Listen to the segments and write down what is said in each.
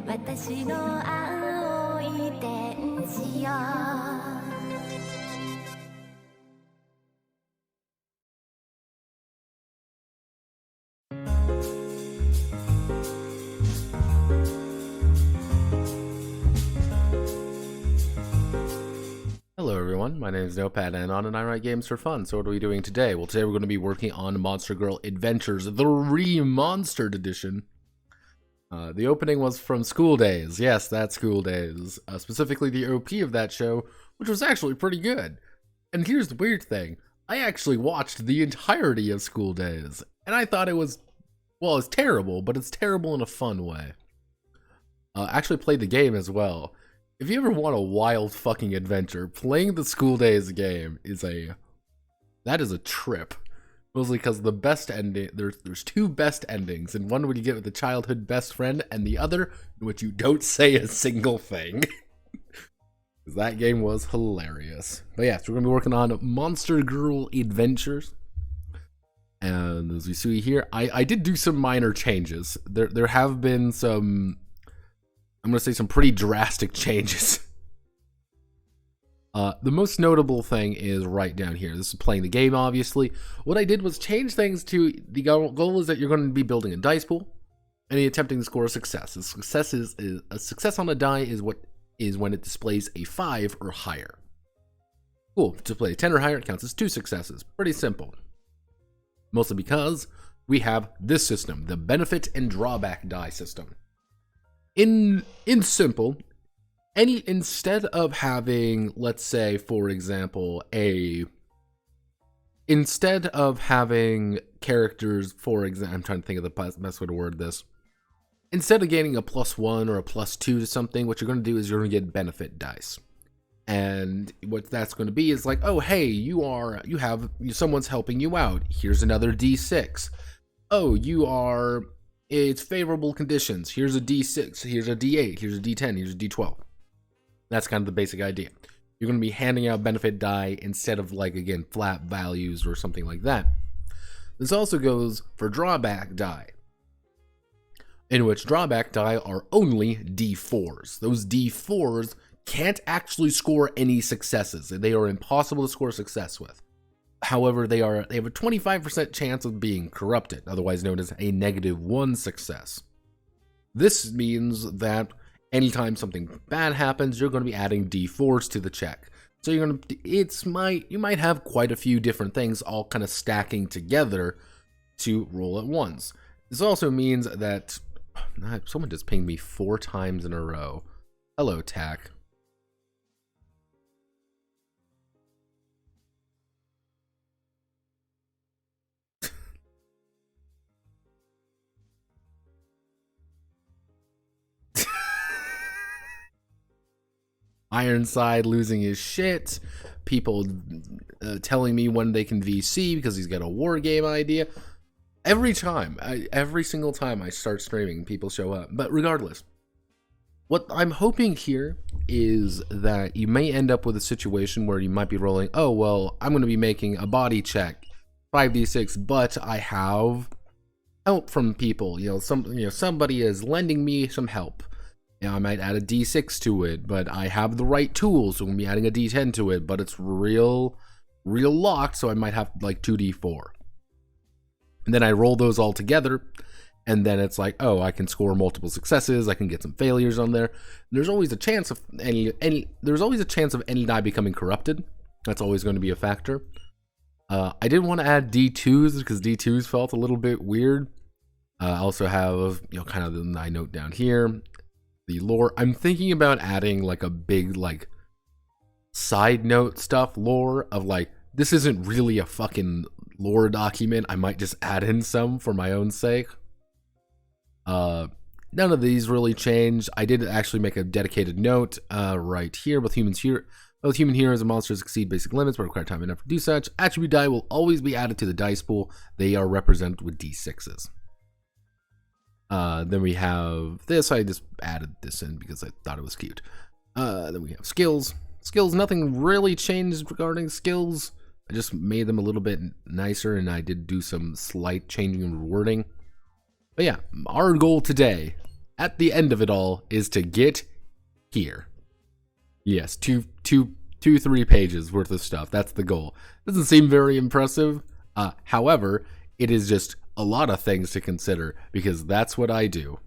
私の青い天使よ。Hello everyone, my name is Enslaved Anon and I write games for fun. So what are we doing today? Well, today we're going to be working on Monster Girl Adventures, the ReMonstered edition. The opening was from School Days. Yes, that's School Days. Specifically the OP of that show, which was actually pretty good. And here's the weird thing. I actually watched the entirety of School Days. And I thought it was, well, it's terrible, but it's terrible in a fun way. Actually played the game as well. If you ever want a wild fucking adventure, playing the School Days game is a trip. Mostly because the best ending, there's two best endings, and one where you get with the childhood best friend, and the other in which you don't say a single thing. Because that game was hilarious. But yeah, so we're going to be working on Monster Girl Adventures. And as we see here, I did do some minor changes. There have been some, I'm going to say some pretty drastic changes. The most notable thing is right down here. This is playing the game, obviously. What I did was change things to, the goal is that you're going to be building a dice pool. Any attempting to score a success. A success on a die is when it displays a 5 or higher. Cool. To display a 10 or higher, it counts as 2 successes. Pretty simple. Mostly because we have this system, the benefit and drawback die system. In simple, instead of having, let's say, for example, instead of having characters, for example, I'm trying to think of the best way to word this. Instead of getting a +1 or a +2 to something, what you're going to do is you're going to get benefit dice. And what that's going to be is like, oh, hey, someone's helping you out. Here's another D6. Oh, it's favorable conditions. Here's a D6, here's a D8, here's a D10, here's a D12. That's kind of the basic idea. You're going to be handing out benefit die instead of, like, again, flat values or something like that. This also goes for drawback die, in which drawback die are only D4s. Those D4s can't actually score any successes. They are impossible to score success with. However, they have a 25% chance of being corrupted, otherwise known as a -1 success. This means that anytime something bad happens, you're going to be adding D4s to the check. So you might have quite a few different things all kind of stacking together to roll at once. This also means that someone just pinged me 4 times in a row. Hello, Tack. Ironside losing his shit, people telling me when they can VC because he's got a war game idea. Every single time I start streaming, people show up. But regardless, what I'm hoping here is that you may end up with a situation where you might be rolling, oh, well, I'm going to be making a body check, 5d6, but I have help from people. Somebody is lending me some help. I might add a D6 to it, but I have the right tools, so I'm going to be adding a D10 to it, but it's real locked, so I might have like 2D4. And then I roll those all together, and then it's like, oh, I can score multiple successes, I can get some failures on there. There's always a chance of any die becoming corrupted. That's always going to be a factor. I didn't want to add D2s because D2s felt a little bit weird. I also have, kind of the I note down here. The lore. I'm thinking about adding like a big like side note stuff lore of like, this isn't really a fucking lore document. I might just add in some for my own sake. None of these really changed. I did actually make a dedicated note right here. Both human heroes and monsters exceed basic limits but require time and effort to do such. Attribute die will always be added to the dice pool. They are represented with D6s. Then we have this. I just added this in because I thought it was cute. Then we have skills. Nothing really changed regarding skills. I just made them a little bit nicer, and I did do some slight changing and wording. But yeah, our goal today, at the end of it all, is to get here. Yes, 3 pages worth of stuff. That's the goal. Doesn't seem very impressive. However, it is just a lot of things to consider because that's what I do.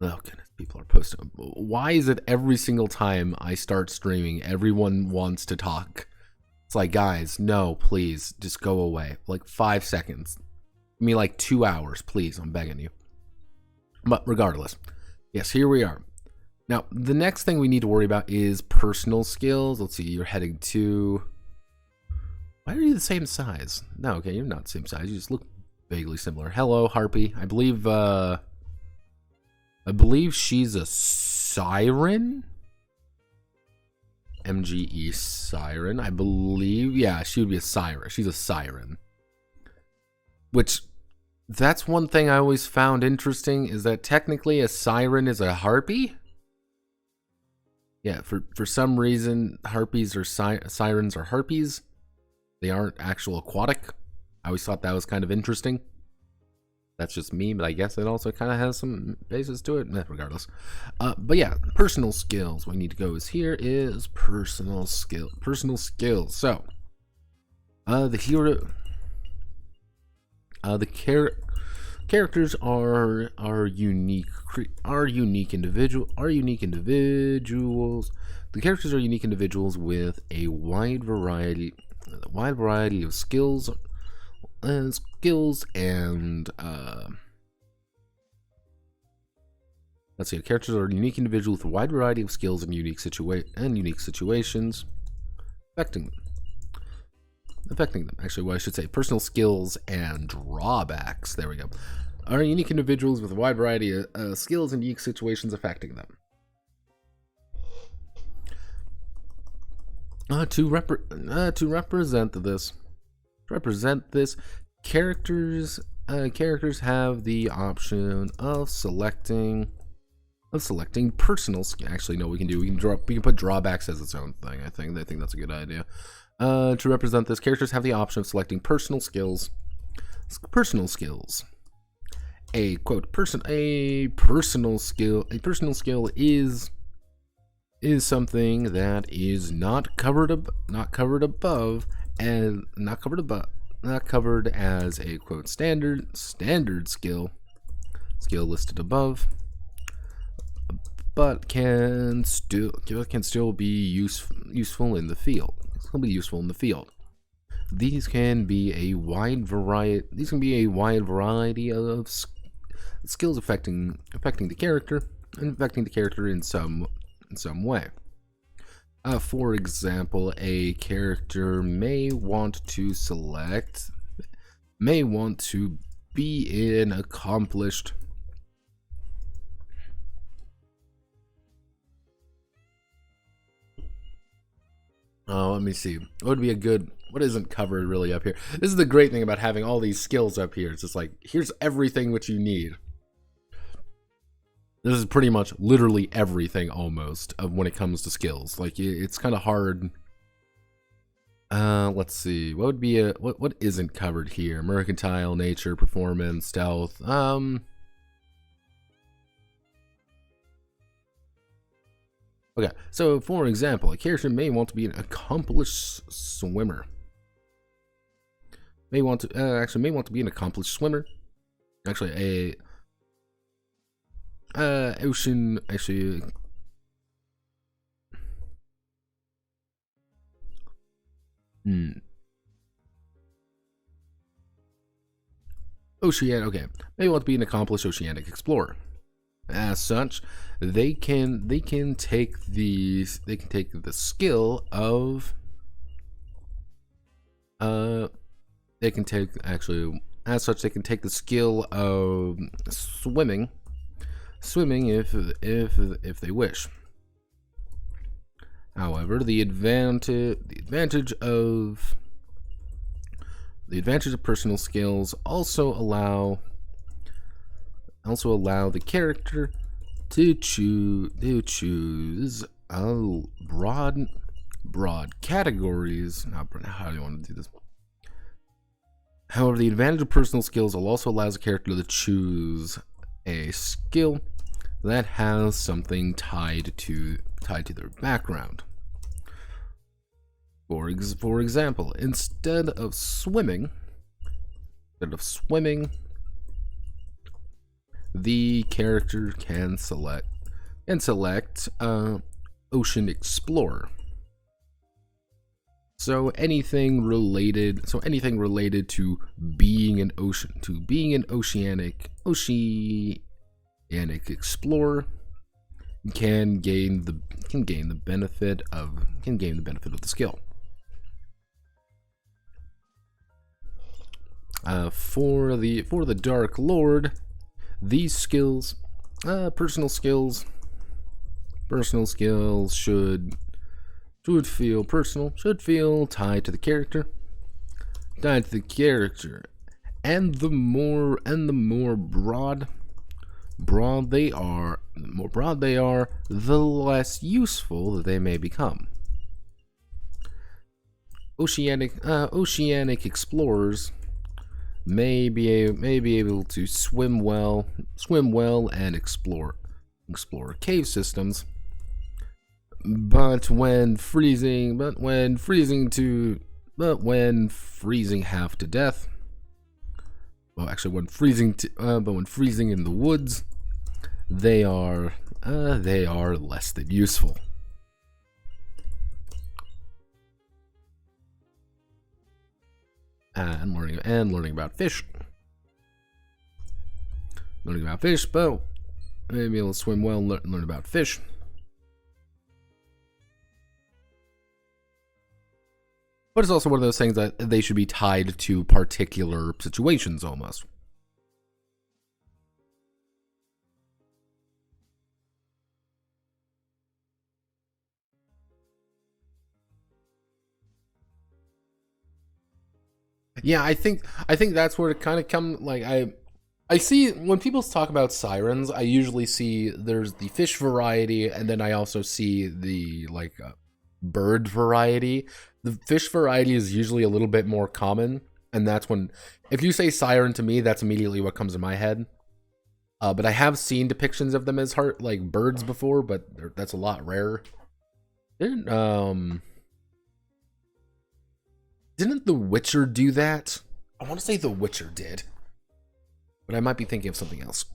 Oh goodness, people are posting. Why is it every single time I start streaming, everyone wants to talk? It's like, guys, no, please, just go away. Like 5 seconds. Give me like 2 hours, please. I'm begging you. But regardless, yes, here we are. Now, the next thing we need to worry about is personal skills. Let's see, you're heading to... Why are you the same size? No, okay, you're not the same size. You just look vaguely similar. Hello, Harpy. I believe she's a siren. MGE siren. I believe, yeah, she would be a siren. She's a siren. Which, that's one thing I always found interesting, is that technically a siren is a harpy. Yeah, for some reason, harpies or sirens are harpies. They aren't actual aquatic. I always thought that was kind of interesting. That's just me, but I guess it also kind of has some basis to it. Regardless. But yeah, personal skills. What we need to go is here is personal skill. Personal skills. So, the hero... The Characters are unique individuals. The characters are unique individuals with a wide variety of skills and let's see. Characters are unique individuals with a wide variety of skills and unique situations affecting them. Actually, what I should say, personal skills and drawbacks. There we go. Are unique individuals with a wide variety of skills and unique situations affecting them. To represent this, characters have the option of selecting personal. Actually, no, we can put drawbacks as its own thing. I think that's a good idea. To represent this, characters have the option of selecting personal skills. A personal skill is something that is not covered as a quote standard skill listed above, but can still be useful in the field. These can be a wide variety of skills affecting the character in some way. For example, a character may want to be an accomplished let me see. What isn't covered really up here? This is the great thing about having all these skills up here. It's just like, here's everything what you need. This is pretty much literally everything almost of when it comes to skills. Like, it's kind of hard. Let's see. What would be what isn't covered here? Mercantile, nature, performance, stealth. Okay, so for example, a character may want to be an accomplished swimmer. May want to be an accomplished swimmer. Actually, oceanic okay. May want to be an accomplished oceanic explorer. As such, they can take the skill of they can take the skill of swimming if they wish. However, the advantage of personal skills also allow the character to choose broad categories. How do you want to do this? However, the advantage of personal skills also allows the character to choose a skill that has something tied to their background. For example, instead of swimming, the character can select ocean explorer. So anything related to being an oceanic explorer can gain the benefit of the skill. For the Dark Lord, these skills, personal skills should feel personal, should feel tied to the character, and the more broad they are, the less useful that they may become. Oceanic explorers may be able to swim well and explore cave systems, but when freezing half to death, Well, actually, when freezing, but when freezing in the woods, they are less than useful. And learning about fish. Learning about fish, but maybe able to swim well and learn about fish. But it's also one of those things that they should be tied to particular situations almost. Yeah, I think that's where it kind of comes. Like I see when people talk about sirens, I usually see there's the fish variety, and then I also see the bird variety. The fish variety is usually a little bit more common, and that's when, if you say siren to me, that's immediately what comes in my head. But I have seen depictions of them as birds before, but that's a lot rarer. Didn't The Witcher do that? I want to say The Witcher did, but I might be thinking of something else.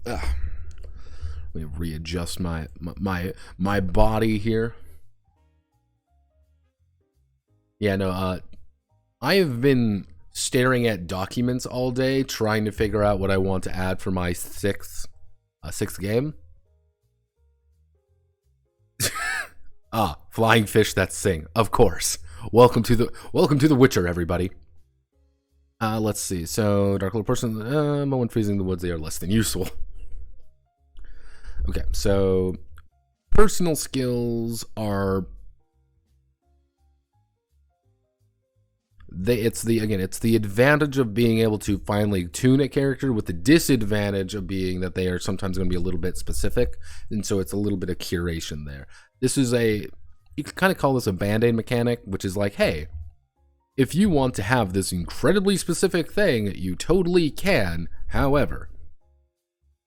Ugh. Let me readjust my body here. Yeah, no, I have been staring at documents all day trying to figure out what I want to add for my sixth game. Flying fish that sing, of course. Welcome to the Witcher, everybody. Let's see. So, dark little person. When freezing in the woods, they are less than useful. Okay, so personal skills are it's the advantage of being able to finally tune a character, with the disadvantage of being that they are sometimes going to be a little bit specific, and so it's a little bit of curation there. This is you can kind of call this a band-aid mechanic, which is like, hey, if you want to have this incredibly specific thing, you totally can. However,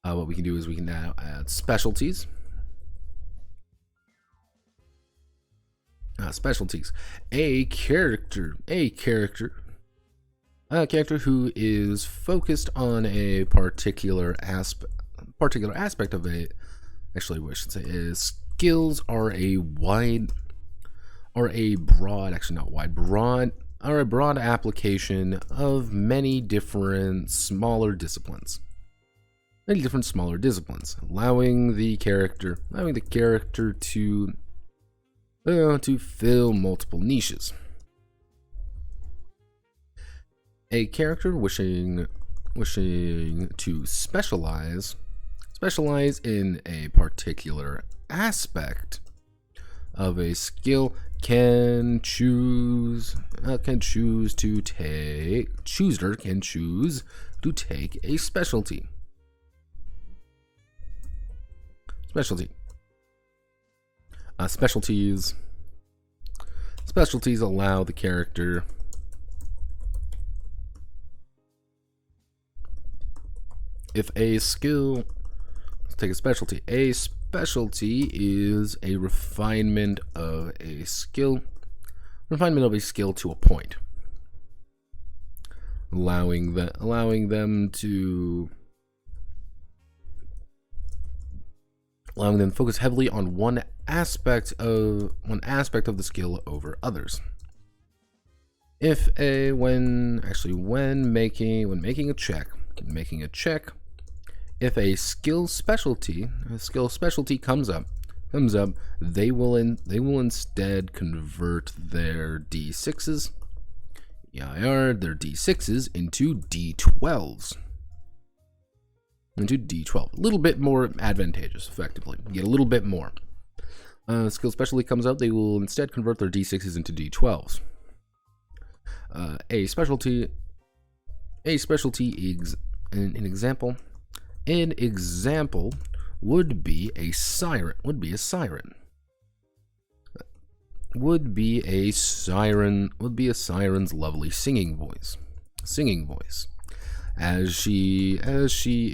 what we can do is we can now add specialties. Specialties. A character who is focused on a particular aspect of a. Actually, what I should say is skills are a broad application of many different smaller disciplines. Allowing the character to fill multiple niches. A character wishing to specialize in a particular aspect of a skill can choose to take a specialty. Specialties allow the character if a skill. Let's take a specialty. A specialty is a refinement of a skill to a point, allowing them to focus heavily on one aspect of the skill over others. When making a check, if a skill specialty comes up, they will instead convert their D6s, their D6s into D12s. A little bit more advantageous, effectively. You get a little bit more. Skill specialty comes up, they will instead convert their D6s into D12s. An example would be a siren. Would be a siren's lovely singing voice. As she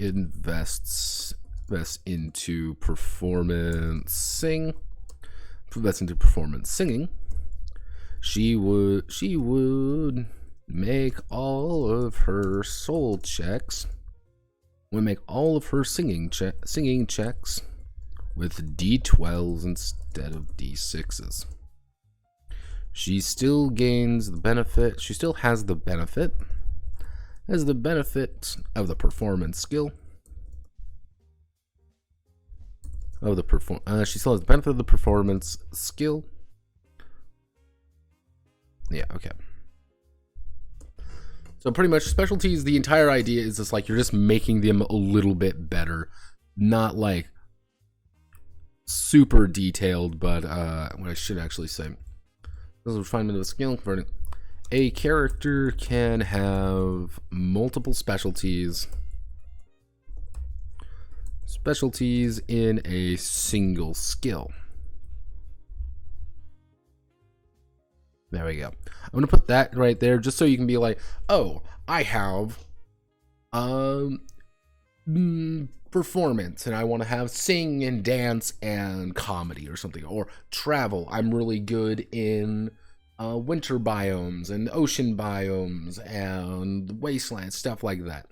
invests into performance singing, she would make all of her soul checks. We make all of her singing checks with D12s instead of D6s. She still gains the benefit. She still has the benefit. Has the benefit of the performance skill. She still has the benefit of the performance skill. Yeah. Okay. So pretty much specialties, the entire idea is just like you're just making them a little bit better. Not like super detailed, but what I should actually say. This is refinement of skill converting. A character can have multiple specialties. Specialties in a single skill. There we go. I'm gonna put that right there just so you can be like, oh, I have performance and I want to have sing and dance and comedy or something, or travel. I'm really good in winter biomes and ocean biomes and wastelands, stuff like that.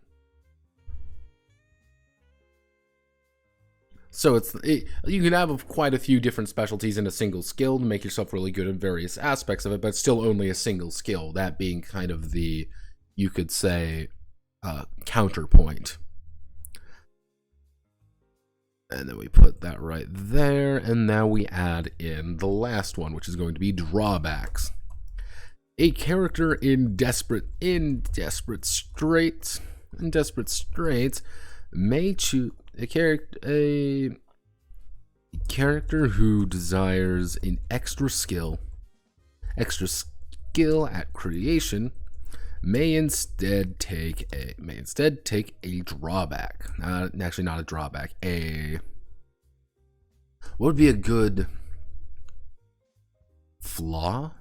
So you can have quite a few different specialties in a single skill to make yourself really good in various aspects of it, but still only a single skill. That being kind of the, you could say, counterpoint. And then we put that right there, and now we add in the last one, which is going to be drawbacks. A character in desperate straits may choose a character who desires an extra skill at creation may instead take a drawback. Actually, not a drawback. What would be a good flaw?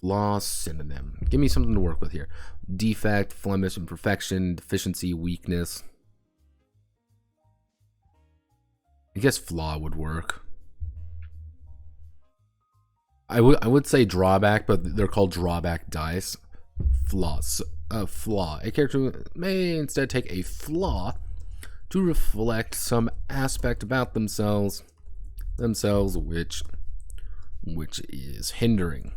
Flaw synonym. Give me something to work with here. Defect, blemish, imperfection, deficiency, weakness. I guess flaw would work. I would say drawback, but they're called drawback dice. Flaws. Flaw. A character may instead take a flaw to reflect some aspect about themselves which is hindering.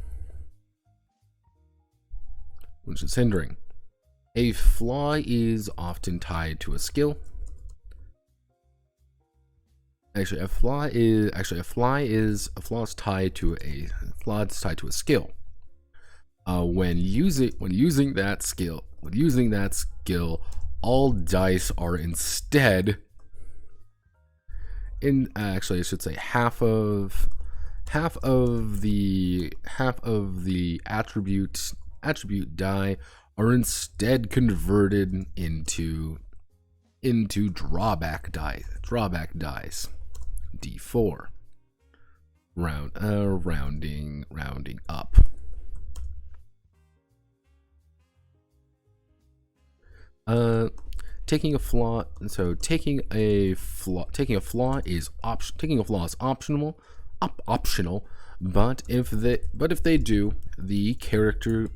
A flaw is often tied to a skill. Actually, a flaw is tied to a skill. When using that skill, all dice are instead actually I should say half of the attribute die are instead converted into drawback dice. D4. Rounding up. Taking a flaw is optional. But if they do, the character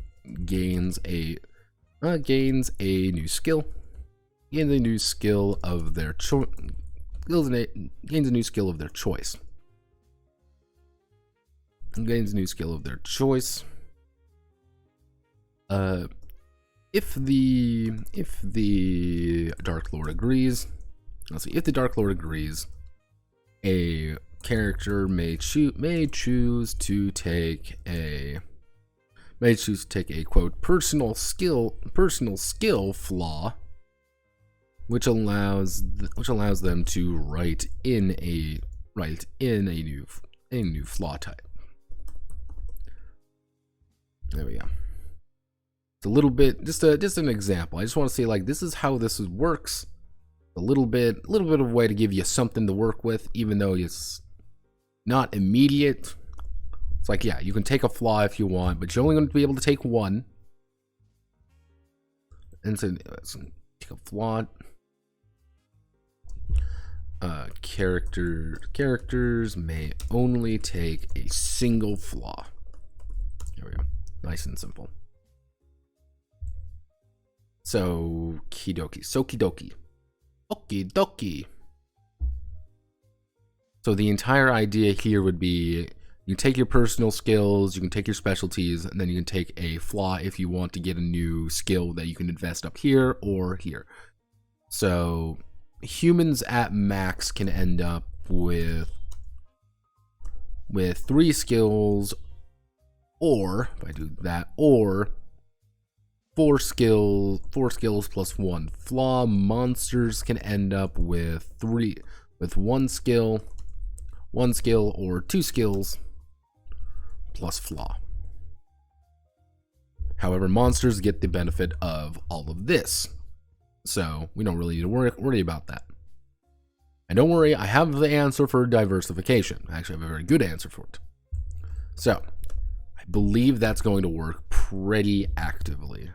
gains a new skill. Gains a new skill of their choice. Gains a new skill of their choice. If the Dark Lord agrees, a character may choose to take a quote personal skill flaw, which allows them to write in a new flaw type. There we go. It's a little bit, just an example. I just want to say, like, this is how this works. A little bit of a way to give you something to work with, even though it's not immediate. It's like, yeah, you can take a flaw if you want, but you're only going to be able to take one. And so, take a flaw. Characters may only take a single flaw. There we go. Nice and simple. So, kidoki. Sokidoki. Okie dokie. So the entire idea here would be you can take your personal skills, you can take your specialties, and then you can take a flaw if you want to get a new skill that you can invest up here or here. So humans at max can end up with 3 skills, or if I do that, or 4 skills plus 1 flaw. Monsters can end up with 1 skill, or 2 skills plus flaw. However, monsters get the benefit of all of this, so we don't really need to worry about that. And don't worry, I have the answer for diversification. I actually have a very good answer for it. So I believe that's going to work pretty actively.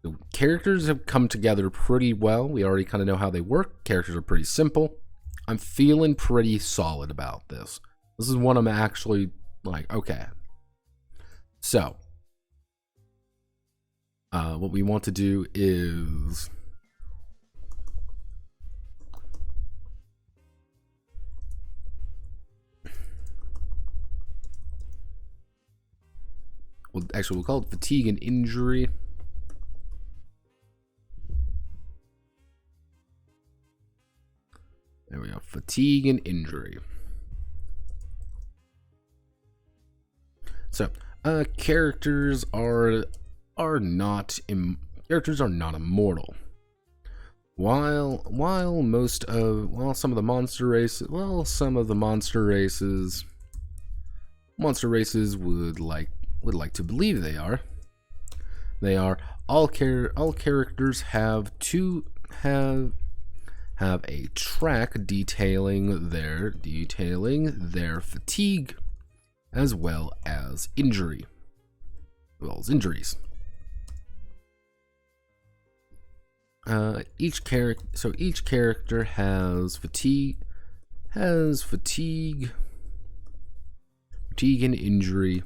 The characters have come together pretty well. We already kind of know how they work. Characters are pretty simple. I'm feeling pretty solid about this. This is one I'm actually like, okay. So, what we want to do is we'll call it fatigue and injury. There we go. Fatigue and injury. So, characters are not immortal. While some of the monster races would like to believe they are. All characters have a track detailing their fatigue as well as injuries. Each character has fatigue and injury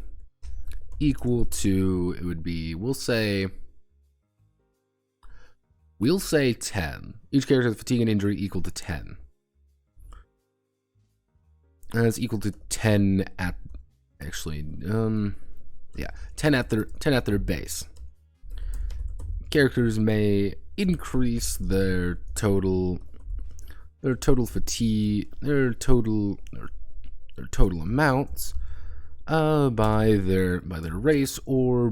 equal to, it would be, we'll say 10. Each character has fatigue and injury equal to 10. And it's equal to 10 at, actually, 10 at their base. Characters may increase their total fatigue, their total amounts by their race, or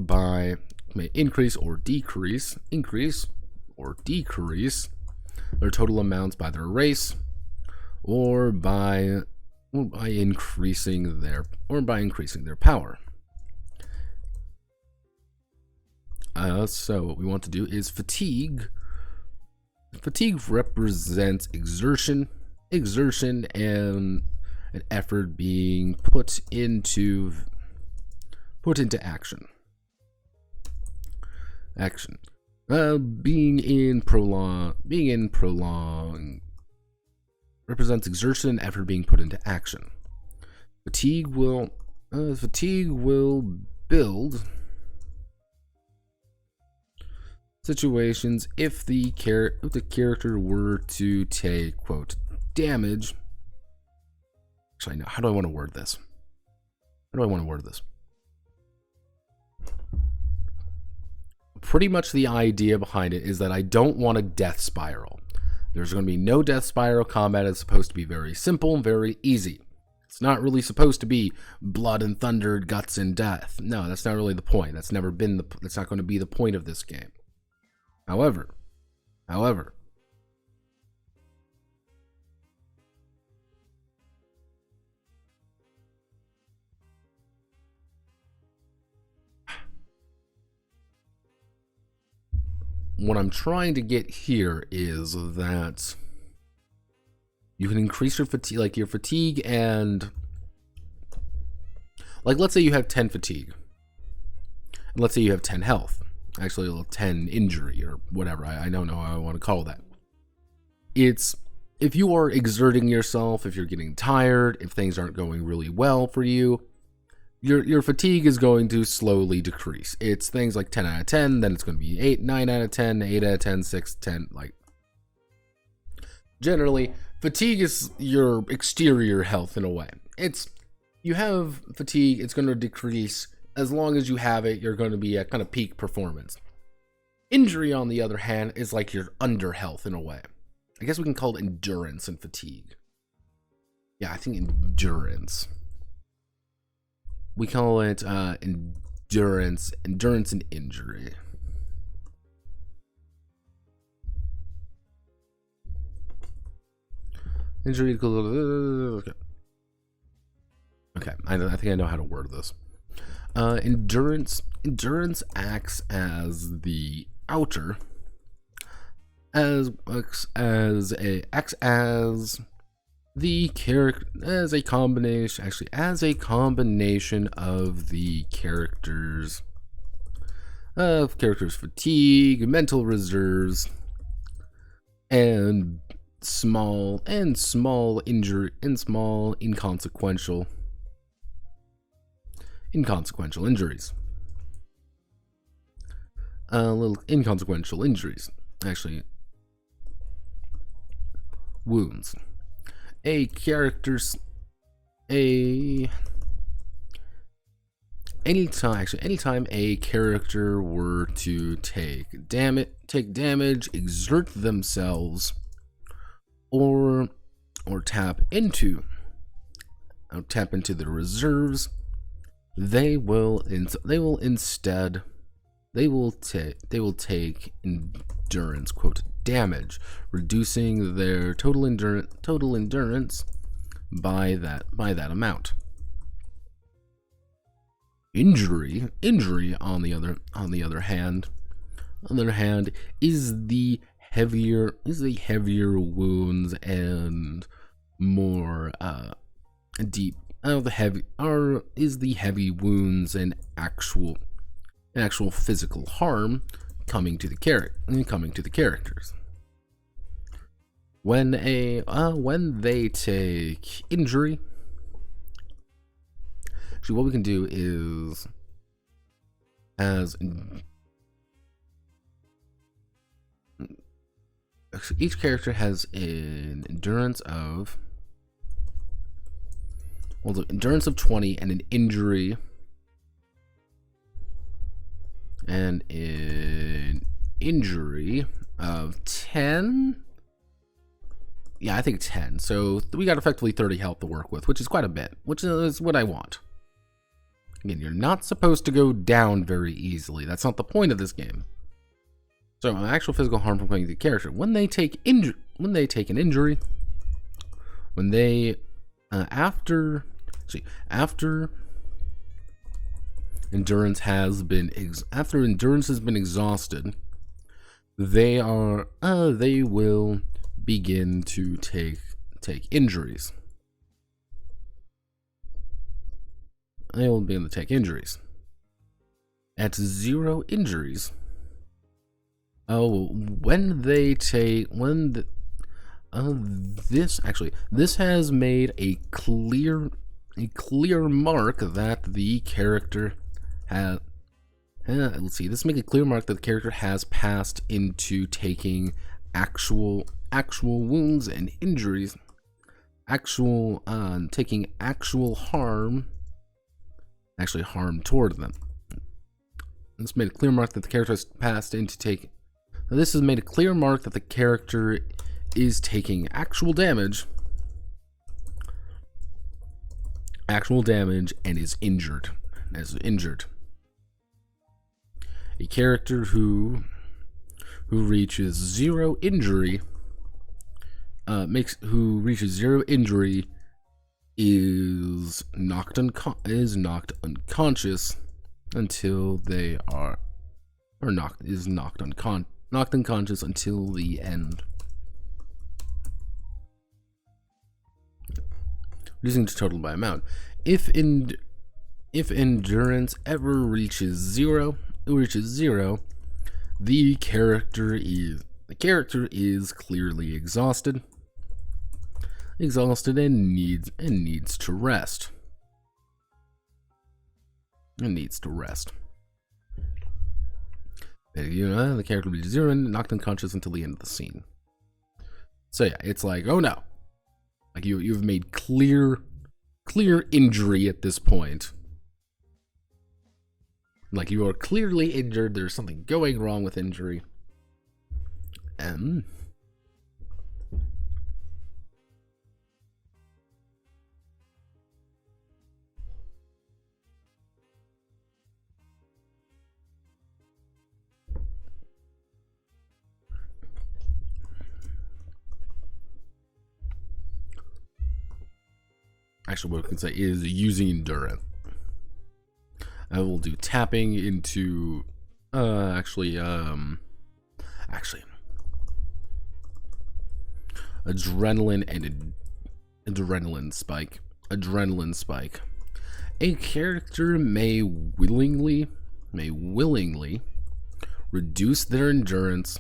may increase or decrease their total amounts by their race, or by increasing their power. So what we want to do is fatigue. Fatigue represents exertion and an effort being put into action. Being in prolong represents exertion and effort being put into action. Fatigue will build situations if the character were to take, quote, damage. Actually, no. How do I want to word this? Pretty much the idea behind it is that I don't want a death spiral. There's going to be no death spiral combat. It's supposed to be very simple and very easy. It's not really supposed to be blood and thunder, guts and death. No, that's not really the point. That's not going to be the point of this game. However, what I'm trying to get here is that you can increase your fatigue, and let's say you have 10 fatigue, and let's say you have 10 health. Actually, 10 injury or whatever. I don't know how I want to call that. It's if you are exerting yourself, if you're getting tired, if things aren't going really well for you, your fatigue is going to slowly decrease. It's things like 10 out of 10, then it's going to be 8, 9 out of 10, 8 out of 10, 6, 10. Like, generally, fatigue is your exterior health in a way. You have fatigue, it's going to decrease. As long as you have it, you're going to be at kind of peak performance. Injury, on the other hand, is like your under health in a way. I guess we can call it endurance and fatigue. Yeah, I think endurance. We call it endurance and injury. Injury equals... Okay, I think I know how to word this. Endurance acts as the outer, as the character, as a combination of the characters fatigue, mental reserves, and small injury and small inconsequential injuries. Little inconsequential injuries, actually, wounds. Anytime a character were to take damage, exert themselves, or tap into the reserves, they will take endurance damage, reducing their total endurance by that amount. Injury on the other hand is the heavier wounds and more deep. Is the heavy wounds and actual physical harm coming to the characters. When they take injury, actually, what we can do is, each character has an endurance of 20 and an injury of 10. Yeah, I think 10. So we got effectively 30 health to work with, which is quite a bit, which is what I want. Again, you're not supposed to go down very easily. That's not the point of this game. So actual physical harm from playing the character. When they take an injury, after endurance has been exhausted, they will begin to take injuries. They will begin to take injuries. At 0 injuries, this has made a clear mark that the character has. Let's see. This makes a clear mark that the character has passed into taking actual wounds and injuries, taking actual harm toward them. This made a clear mark that the character has passed into taking. This has made a clear mark that the character is taking actual damage and is injured. A character who reaches 0 injury is knocked unconscious until they are knocked unconscious until the end. Reducing to total by amount. If endurance ever reaches zero, the character is clearly exhausted and needs to rest. and needs to rest. The character will be zero and knocked unconscious until the end of the scene. So yeah, it's like, oh no, like you've made clear injury at this point. Like you are clearly injured. There's something going wrong with injury. Actually, what I can say is using endurance. I will do tapping into adrenaline and adrenaline spike. A character may willingly reduce their endurance.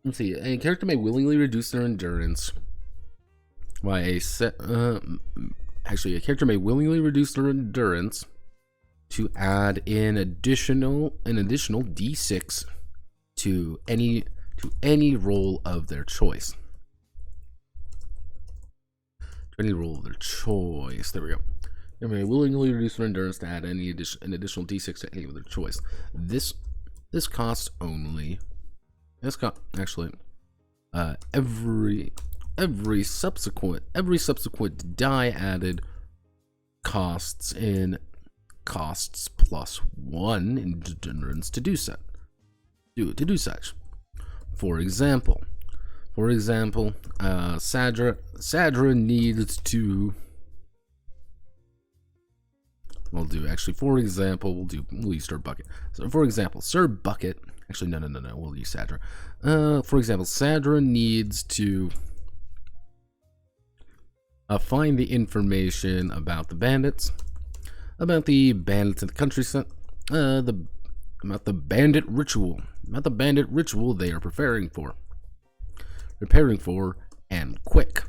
Let's see. A character may willingly reduce their endurance by a character may willingly reduce their endurance to add an additional D6 to any roll of their choice. There we go. They may willingly reduce their endurance to add an additional D6 to any of their choice. This costs only. Every subsequent die added costs plus 1 endurance to do such. For example, Sadra needs to. We'll use Sir Bucket. So, for example, Sir Bucket. Actually, no. We'll use Sadra. For example, Sadra needs to find the information about the bandits in the countryside, about the bandit ritual they are preparing for, and quick.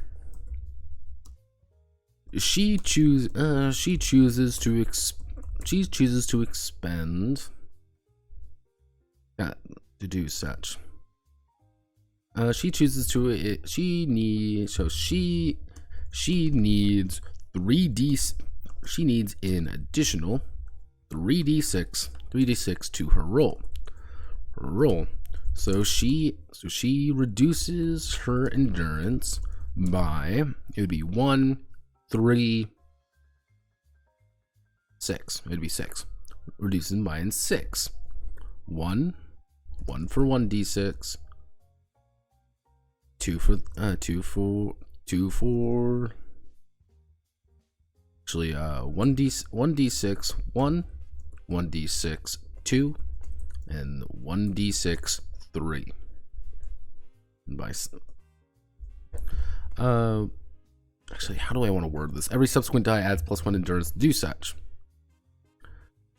She chooses to expend to do such. She needs an additional 3d6 to her roll. So she reduces her endurance by, it would be 1, 3, 6. It'd be 6. Reducing by 6. 1 for 1d6. 2 for actually 1d6 1, 1d6 2, and 1d6 3. And by actually, how do I want to word this? Every subsequent die adds plus 1 endurance to do such.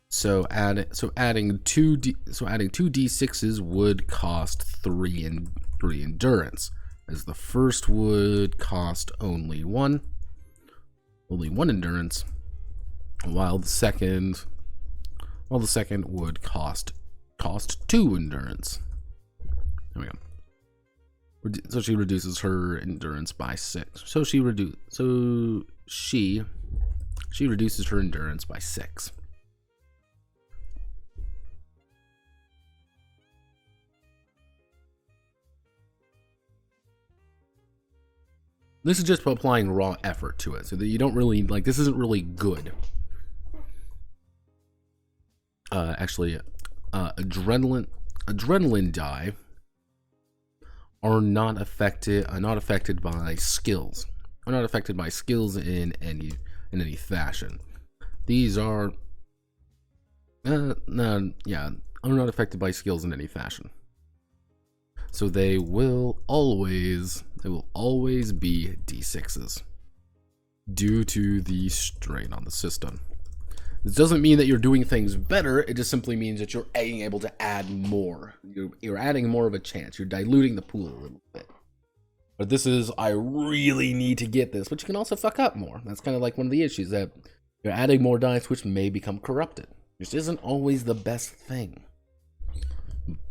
So adding two d6s would cost 3 endurance, as the first would cost only one endurance, while the second would cost 2 endurance. There we go. So she reduces her endurance by 6. So she reduces her endurance by 6. This is just applying raw effort to it, so that you don't really, like, this isn't really good. Adrenaline die are not affected by skills. Are not affected by skills in any fashion. These are are not affected by skills in any fashion. So they will always be D6s due to the strain on the system. This doesn't mean that you're doing things better. It just simply means that you're being able to add more. You're adding more of a chance. You're diluting the pool a little bit. But this is, I really need to get this. But you can also fuck up more. That's kind of like one of the issues, that You're adding more dice, which may become corrupted. This isn't always the best thing.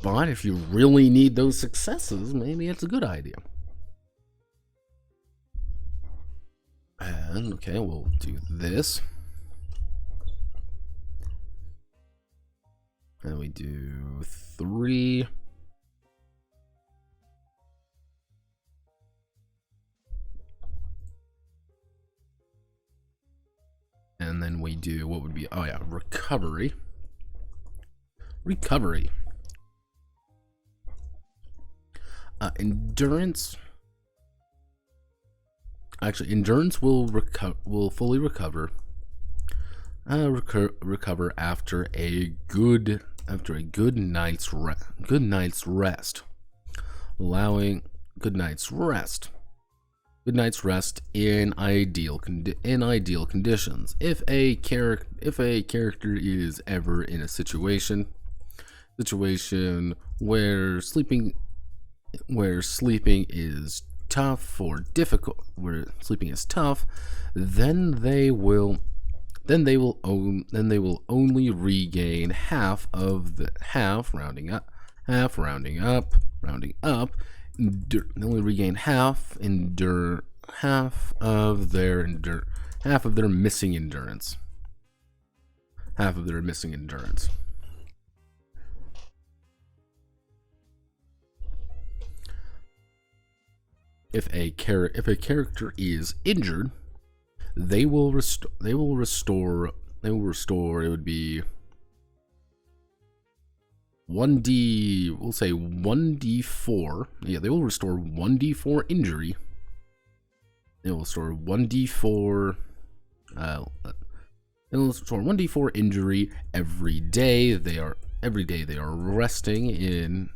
But if you really need those successes, maybe it's a good idea. And, okay, we'll do this. And we do 3. And then we do, what would be, oh yeah, recovery. Recovery. Endurance. Actually, endurance will fully recover. Recover after a good night's rest. Allowing good night's rest. Good night's rest in ideal conditions. If a character is ever in a situation where sleeping is tough or difficult, where sleeping is tough, then they will only regain half rounding up. They only regain half of their missing endurance. Half of their missing endurance. If a character is injured, they will restore. It would be 1d. We'll say 1d4. Yeah, they will restore 1d4 injury. They will restore 1d4. They will restore 1d4 injury every day. They are resting in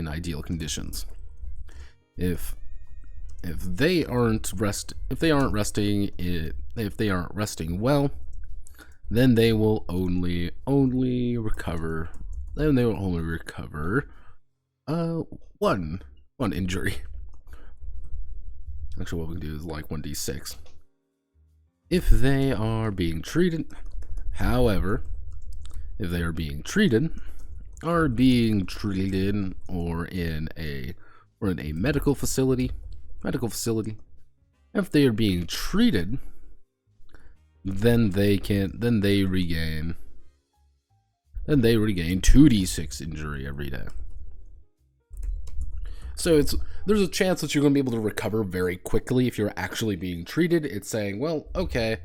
ideal conditions. If they aren't resting well, then they will only recover. Then they will only recover one injury. Actually, what we can do is like 1d6. If they are being treated, however, if they are being treated or in a medical facility, if they are being treated, then they regain 2d6 injury every day. So there's a chance that you're going to be able to recover very quickly if you're actually being treated. It's saying, well, okay,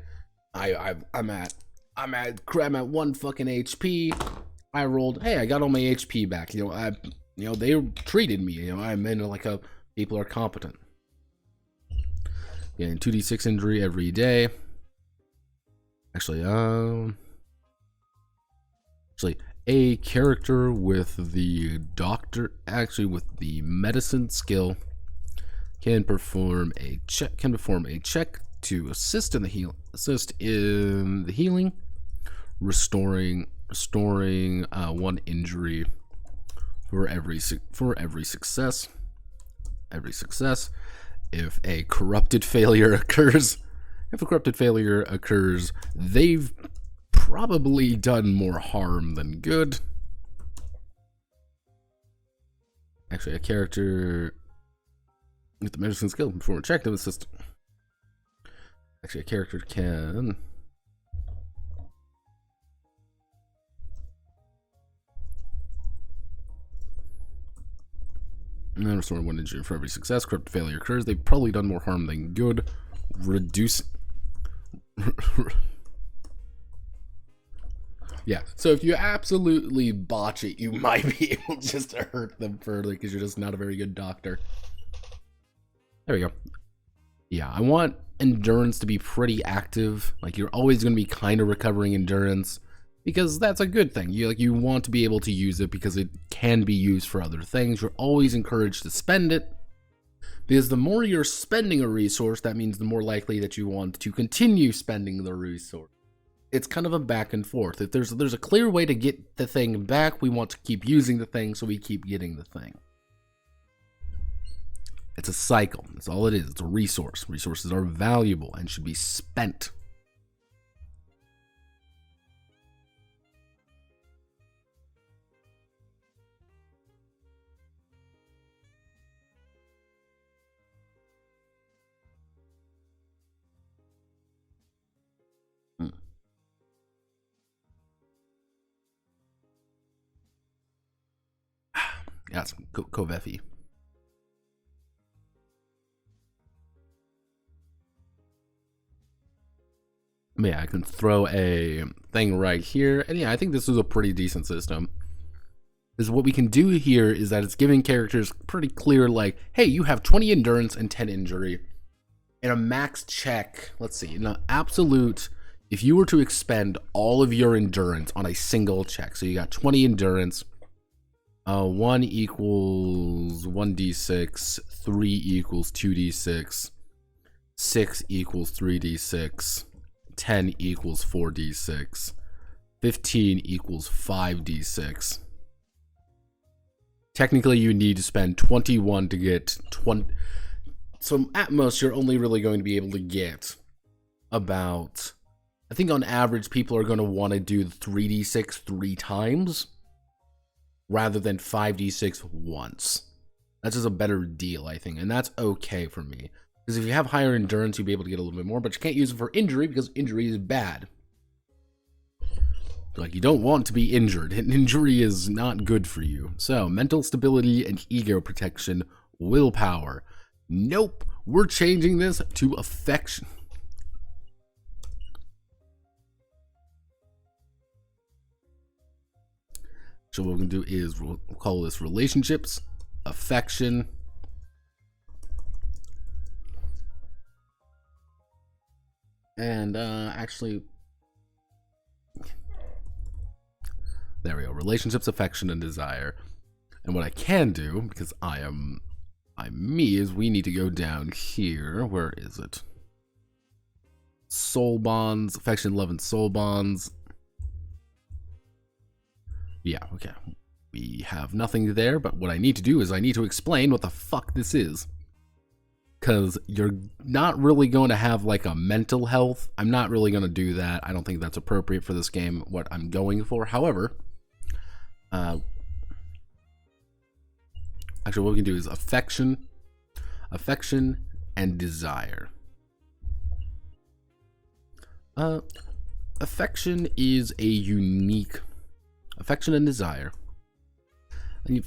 I'm at 1 fucking HP. I rolled, hey, I got all my HP back. They treated me. I'm in people are competent. Getting 2d6 injury every day. Actually, a character with the medicine skill can perform a check to assist in the healing, restoring 1 injury for every success. If a corrupted failure occurs, they've probably done more harm than good. Actually, a character with the medicine skill can perform a check to assist. Actually, a character can and restore 1 injury for every success. Corrupt failure occurs. They've probably done more harm than good. Reduce. Yeah, so if you absolutely botch it, you might be able just to hurt them further because you're just not a very good doctor. There we go. Yeah, I want endurance to be pretty active. Like, you're always going to be kind of recovering endurance because that's a good thing. You want to be able to use it because it can be used for other things. You're always encouraged to spend it because the more you're spending a resource, that means the more likely that you want to continue spending the resource. It's kind of a back and forth. If there's a clear way to get the thing back, we want to keep using the thing, so we keep getting the thing. It's a cycle. That's all it is. It's a resource. Resources are valuable and should be spent. Yes, Kovefi. Yeah, I can throw a thing right here. And yeah, I think this is a pretty decent system. Because what we can do here is that it's giving characters pretty clear, like, hey, you have 20 endurance and 10 injury. And a max check, let's see, in an absolute, if you were to expend all of your endurance on a single check, so you got 20 endurance, 1 equals 1d6, 3 equals 2d6, 6 equals 3d6, 10 equals 4d6, 15 equals 5d6. Technically, you need to spend 21 to get 20. So at most, you're only really going to be able to get about, I think on average, people are going to want to do 3d6 3 times rather than 5d6 once. That's just a better deal, I think, and that's okay for me. Because if you have higher endurance, you'll be able to get a little bit more, but you can't use it for injury because injury is bad. Like, you don't want to be injured, and injury is not good for you. So, mental stability and ego protection, willpower. Nope, we're changing this to affection. So what we're going to do is we'll call this relationships, affection, and actually, there we go, relationships, affection, and desire. And what I can do, because I'm me, is we need to go down here. Where is it? Soul bonds, affection, love, and soul bonds. Yeah, okay. We have nothing there, but what I need to do is I need to explain what the fuck this is. Because you're not really going to have like a mental health. I'm not really going to do that. I don't think that's appropriate for this game, what I'm going for. However, actually what we can do is affection, and desire. Affection is a unique, affection and desire.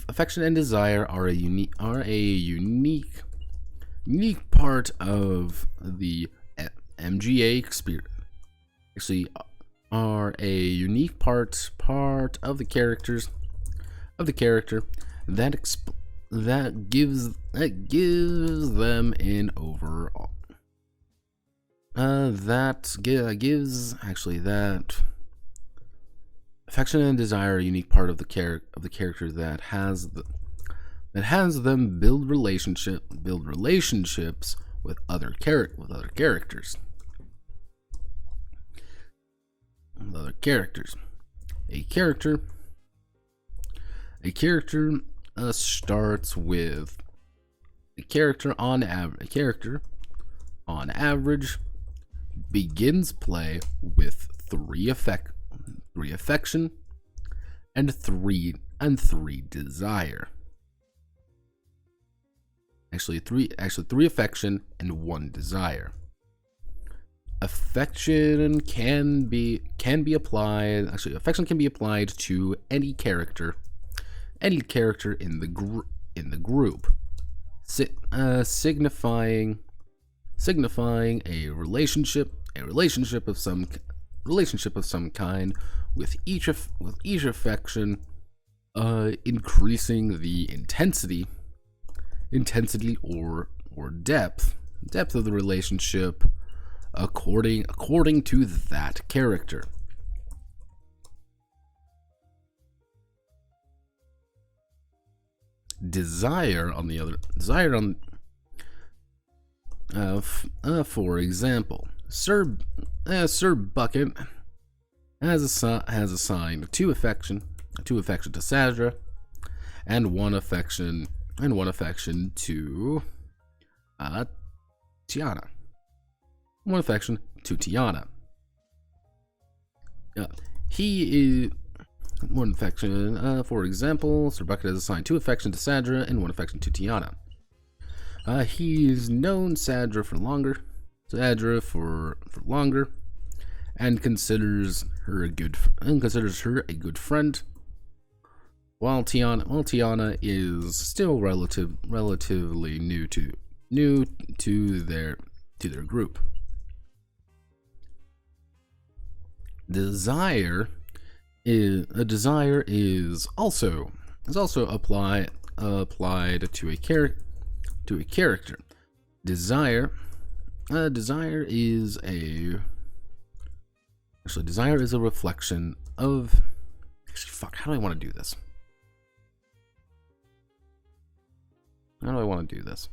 Affection and desire are a unique part of the MGA experience. Actually, are a unique part of the character that gives them an overall. That affection and desire are a unique part of the character that has them build relationships with other characters. A character starts with a character on average begins play with 3 affection and 3 desire. Actually 3 affection and 1 desire. Affection can be applied. Actually, affection can be applied to any character in the group, signifying a relationship of some kind, with each affection increasing the intensity or depth of the relationship according to that character. For example, Sir Bucket has assigned 2 affection to Sadra, and 1 affection to Tiana. 1 affection to Tiana. He is 1 affection. For example, Sir Bucket has assigned 2 affection to Sadra and 1 affection to Tiana. He's known Sadra for longer, and considers her a good friend. Tiana is still relatively new to their group. Desire is also applied to a character. Desire is a reflection of. Actually, fuck. How do I want to do this? How do I want to do this?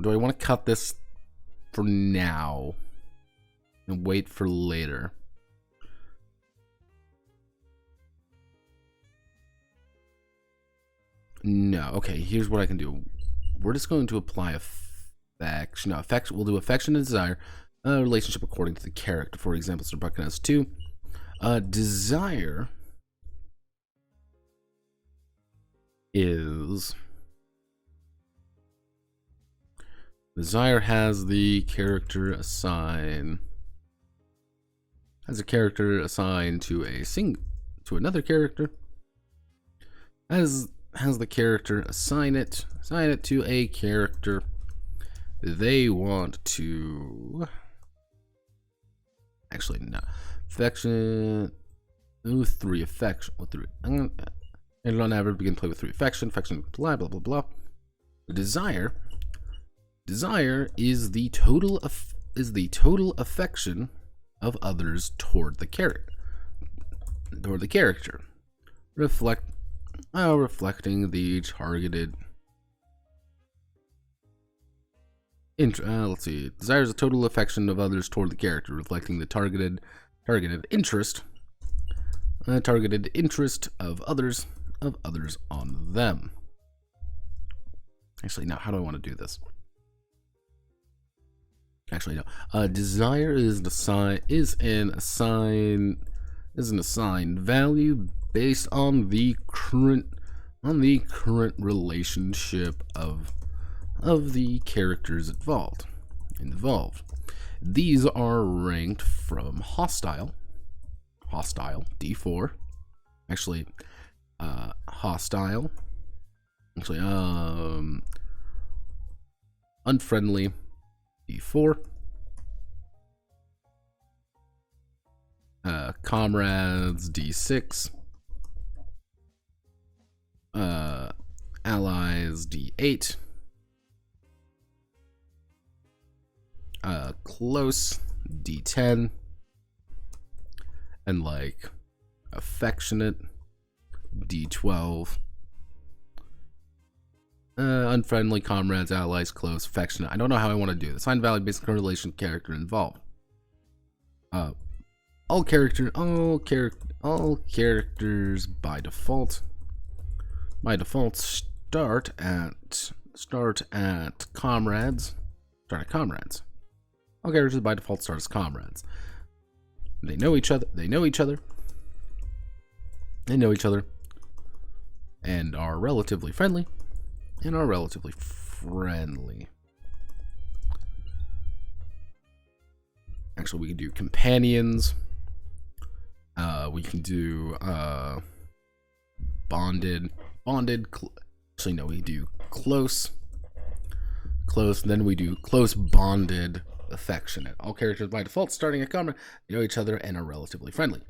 Do I want to cut this for now and wait for later? No. Okay, here's what I can do. We're just going to apply affection. No, affection. We'll do affection and desire. Relationship according to the character. For example, Sir Buchan has 2. Desire has the character assigned to another character. Has the character assign it to a character they want to. Actually, no. Affection. 3 affection. With 3. And on average, begin play with 3 affection. Affection, blah blah blah blah. Desire is the total affection of others toward the character. Reflecting the targeted. Let's see. Desire is the total affection of others toward the character, reflecting the targeted interest of others on them. Actually, now how do I want to do this? Actually, no. Desire is an assigned value based on the current relationship of the characters involved. These are ranked from hostile D4. Actually, hostile. Actually, unfriendly D4. Comrades D6. Allies D8. Close D10. And like affectionate D12. Unfriendly, comrades, allies, close, affectionate. I don't know how I want to do this. Assigned value based on relation character involved. All characters by default start at comrades. All characters by default start as comrades. They know each other. And are relatively friendly. Actually, we can do companions. We can do bonded. Actually, no, we do close. Then we do close, bonded, affectionate. All characters by default starting at comrade, they know each other and are relatively friendly.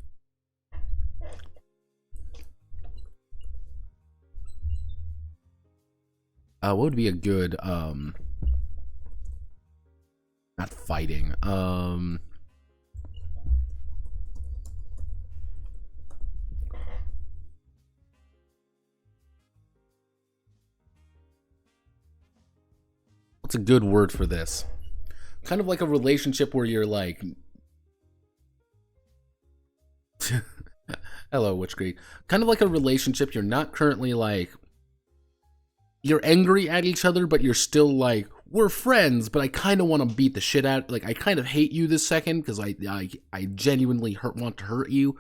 What would be a good not fighting, what's a good word for this? Kind of like a relationship where you're like hello, Witch Creek. Kind of like a relationship you're not currently like, you're angry at each other, but you're still like, we're friends, but I kind of want to beat the shit out. Like, I kind of hate you this second because I genuinely want to hurt you.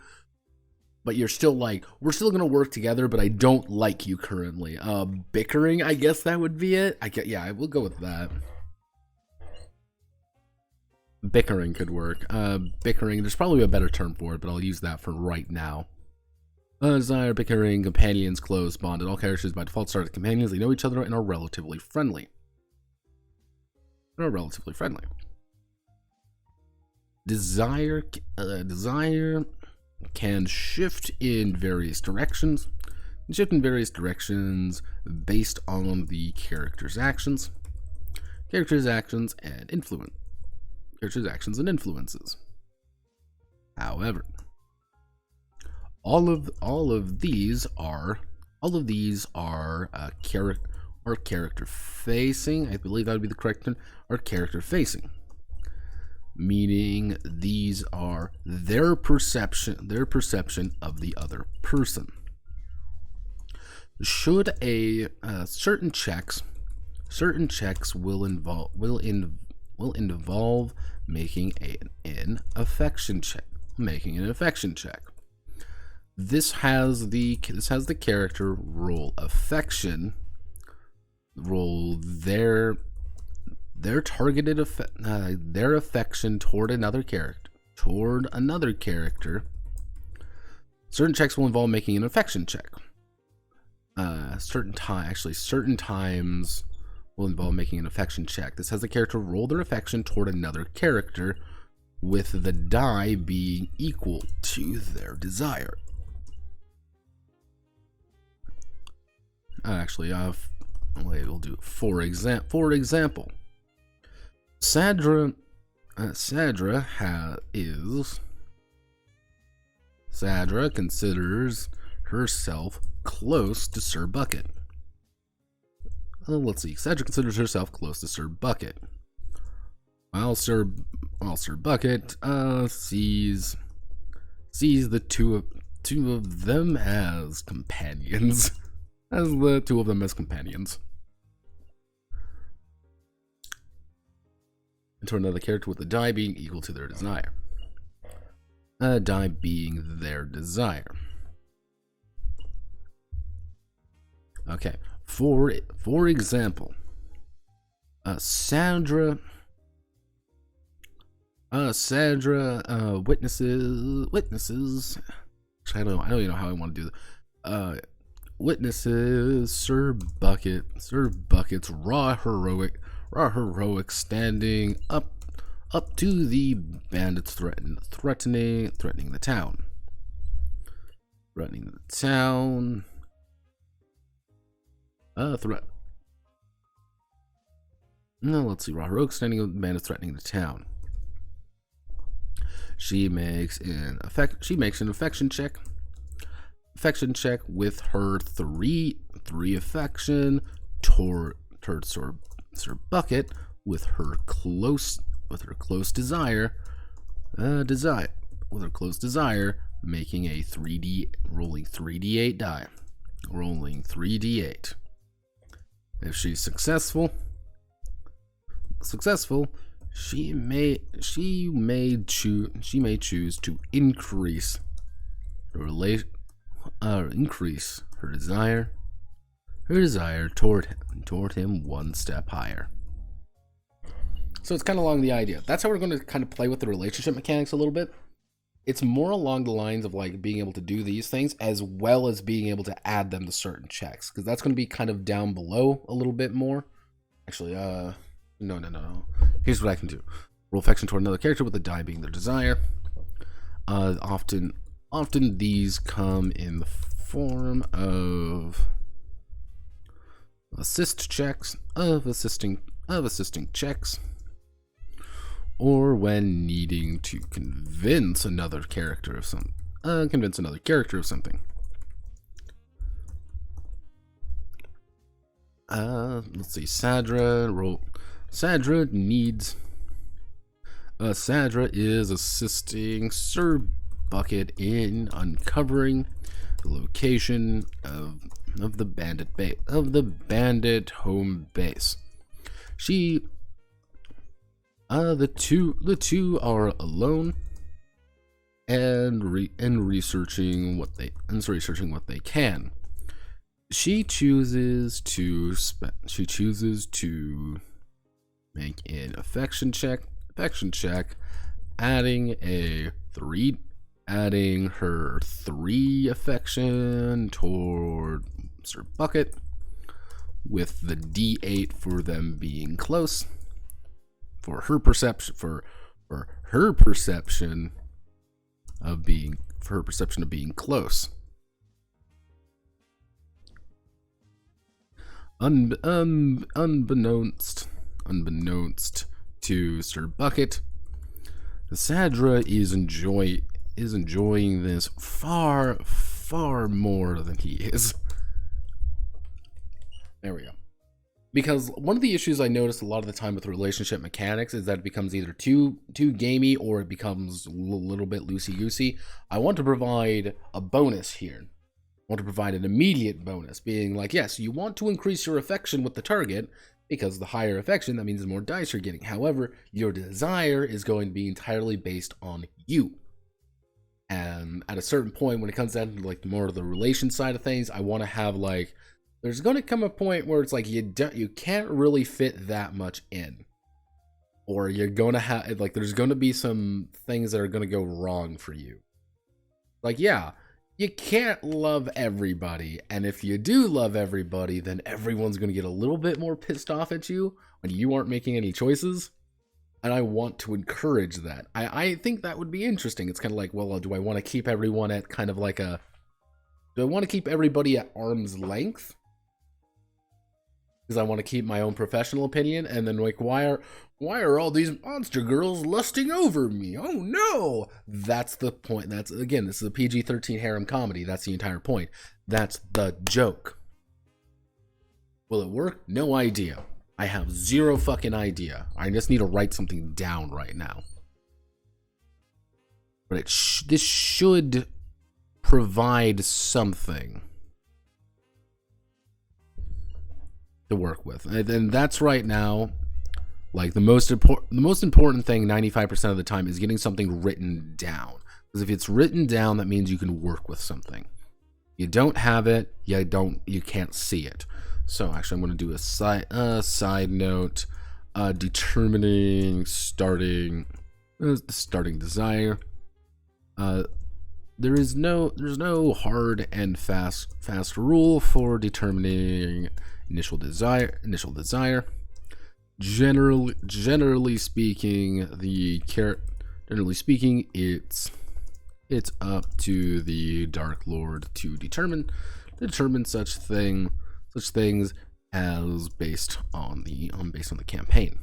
But you're still like, we're still going to work together, but I don't like you currently. Bickering, I guess that would be it. Yeah, I will go with that. Bickering could work. Bickering, there's probably a better term for it, but I'll use that for right now. Desire, bickering, companions, close, bonded. All characters by default start as companions. They know each other and are relatively friendly. Desire can shift in various directions. Based on the character's actions. And influences. However, all of these are character facing. I believe that would be the correct term. Are character facing, meaning these are their perception of the other person. Should certain checks will involve making an affection check. This has the character roll their targeted their affection toward another character. Certain checks will involve making an affection check. Certain times will involve making an affection check. This has the character roll their affection toward another character, with the die being equal to their desire. We'll do for example. Sadra considers herself close to Sir Bucket. Let's see. Sadra considers herself close to Sir Bucket, while Sir Bucket sees the two of them as companions. Enter another character with the die being equal to their desire. Die being their desire. Okay. For example, Sandra witnesses. I don't even know how I want to do that. Witnesses Sir Bucket's raw heroic standing up to the bandits threatening the town. Let's see. Raw heroic standing up bandits threatening the town. She makes an affection check. With her three affection toward Sir Bucket, with her close desire, making a 3D rolling 3d8 die, rolling 3d8. If she's successful, she may choose to increase her desire toward him one step higher. So it's kind of along the idea. That's how we're going to kind of play with the relationship mechanics a little bit. It's more along the lines of like being able to do these things as well as being able to add them to certain checks, because that's going to be kind of down below a little bit more. Actually, no. Here's what I can do. Roll affection toward another character with the die being their desire. Often these come in the form of assisting checks, or when needing to convince another character of something. Let's see. Sadra is assisting Sir Bucket in uncovering the location of the bandit home base. The two are alone and researching what they can. She chooses to make an affection check, adding a 3 adding her 3 affection toward Mr. Bucket, with the D8 for them being close. For her perception, for her perception of being close. Unbeknownst to Sir Bucket, Cassandra is enjoying this far more than he is. There we go. Because one of the issues I notice a lot of the time with relationship mechanics is that it becomes either too gamey or it becomes a little bit loosey-goosey. I want to provide a bonus here. I want to provide an immediate bonus, being like, yes, you want to increase your affection with the target, because the higher affection, that means the more dice you're getting. However, your desire is going to be entirely based on you. And at a certain point, when it comes down to like more of the relation side of things, I want to have like, there's going to come a point where it's like you can't really fit that much in, or you're going to have like there's going to be some things that are going to go wrong for you. Like, yeah, you can't love everybody, and if you do love everybody, then everyone's going to get a little bit more pissed off at you when you aren't making any choices. And I want to encourage that. I think that would be interesting. It's kind of like, well, do I want to keep everyone at kind of like do I want to keep everybody at arm's length? Because I want to keep my own professional opinion, and then like, why are all these monster girls lusting over me? Oh no! That's the point. That's, again, this is a PG-13 harem comedy. That's the entire point. That's the joke. Will it work? No idea. I have zero fucking idea. I just need to write something down right now. But this should provide something to work with, and that's right now, like the most important thing 95% of the time is getting something written down. Because if it's written down, that means you can work with something. You don't have it, you can't see it. So actually, I'm going to do a side note, determining starting desire. There's no hard and fast rule for determining initial desire. Generally speaking, it's up to the Dark Lord to determine such things as based on the campaign.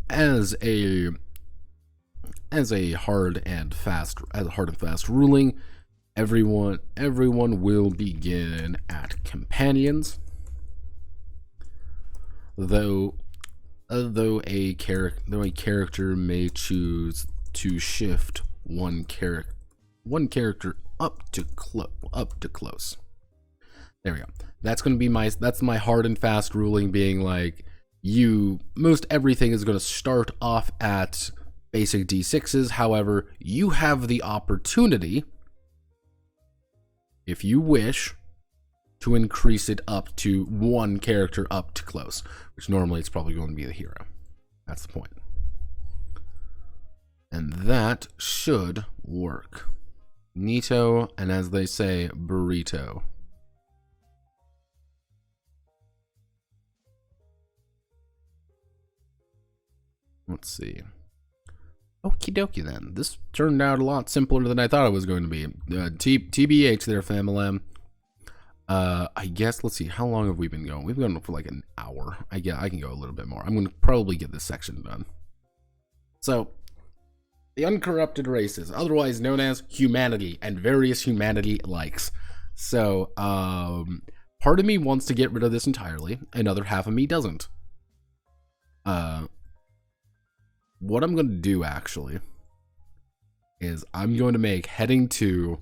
As a hard and fast ruling, everyone will begin at companions, though a character may choose to shift one character up to close. There we go. That's going to be my hard and fast ruling, being like, most everything is going to start off at basic D6s. However, you have the opportunity, if you wish, to increase it up to one character up to close, which normally it's probably going to be the hero. That's the point. And that should work. Neato, and as they say, burrito. Let's see. Okie dokie then. This turned out a lot simpler than I thought it was going to be. TBH there, family. I guess, let's see, how long have we been going? We've been going for like an hour. I can go a little bit more. I'm going to probably get this section done. So, the uncorrupted races, otherwise known as humanity, and various humanity likes. So, part of me wants to get rid of this entirely. Another half of me doesn't. What I'm going to do, actually, is I'm going to make heading to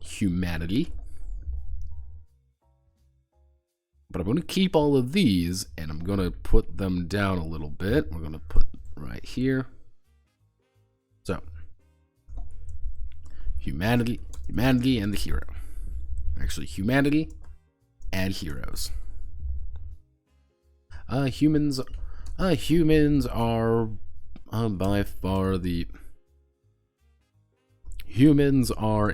humanity. But I'm going to keep all of these, and I'm going to put them down a little bit. We're going to put right here. So, humanity, and the hero. Actually, humanity and heroes. Humans are by far the humans are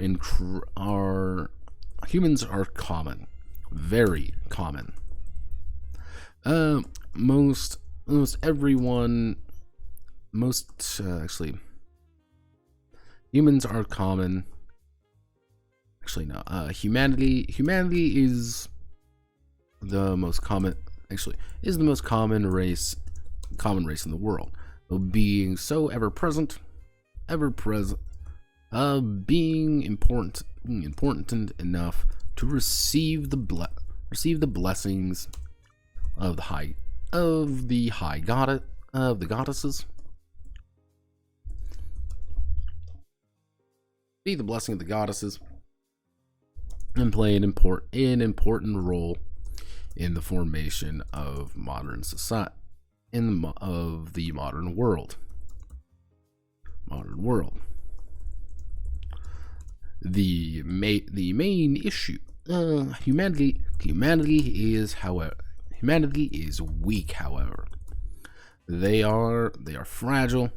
common, very common. Most everyone, actually, humans are common. Actually, no. Humanity is the most common. Actually, is the most common race in the world. Being so ever present, being important enough to receive the blessings of the goddesses. Be the blessing of the goddesses, and play an important role in the formation of modern society, of the modern world. The main issue, humanity is weak. However, they are fragile,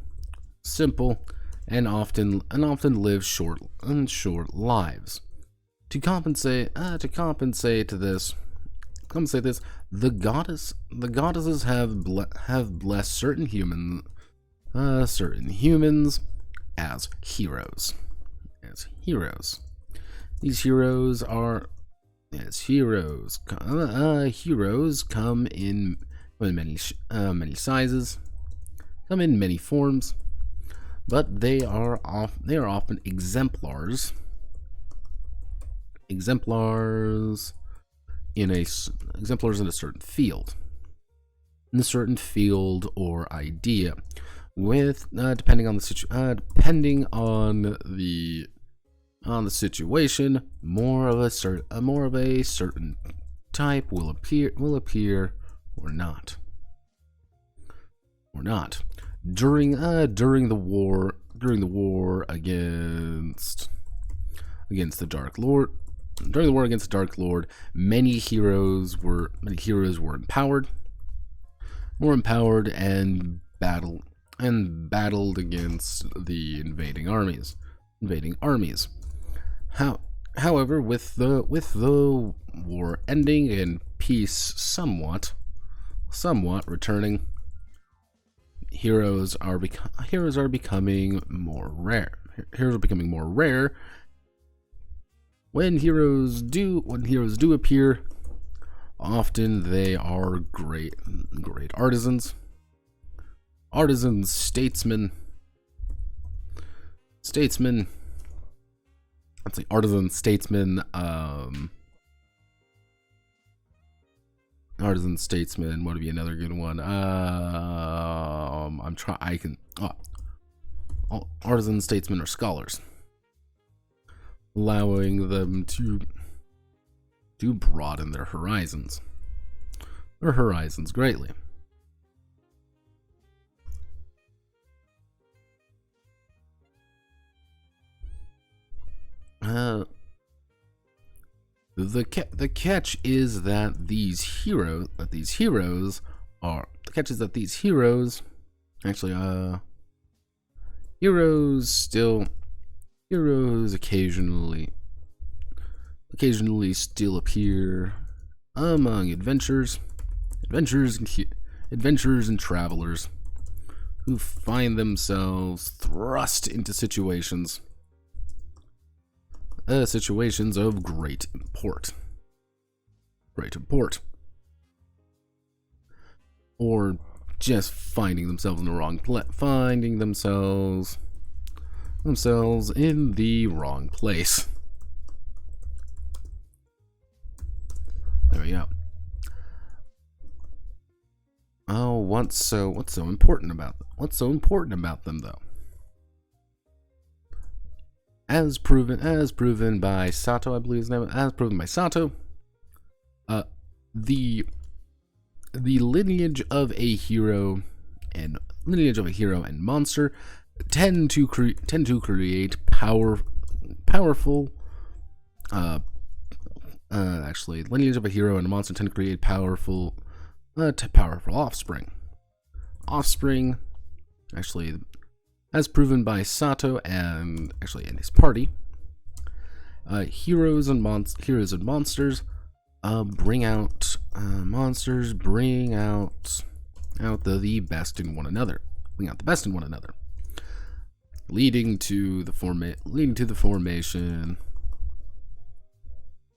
simple, and often live short lives. To compensate this, the goddesses have blessed certain humans as heroes. These heroes come in many sizes, come in many forms, but they are often exemplars in a certain field or idea, with depending on the situation, more of a certain type will appear or not. During the war against the Dark Lord. During the war against the Dark Lord, many heroes were empowered, and battled against the invading armies. However, with the war ending and peace somewhat returning, heroes are becoming more rare. When heroes do appear, often they are great artisans, statesmen. Let's say artisan, statesman. Artisan, statesman. What would be another good one? Artisan, statesmen, or scholars, allowing them to broaden their horizons greatly. The catch is that these heroes occasionally still appear among adventurers and travelers who find themselves thrust into situations of great import, or just finding themselves in the wrong in the wrong place. There we go. Oh, what's so important about them though? As proven by Sato, I believe his name. As proven by Sato, the lineage of a hero and monster tend to create powerful. Actually, lineage of a hero and a monster tend to create powerful offspring. Actually, as proven by Sato and actually in his party, heroes and monsters bring out monsters, bring out the best in one another, leading to the formation.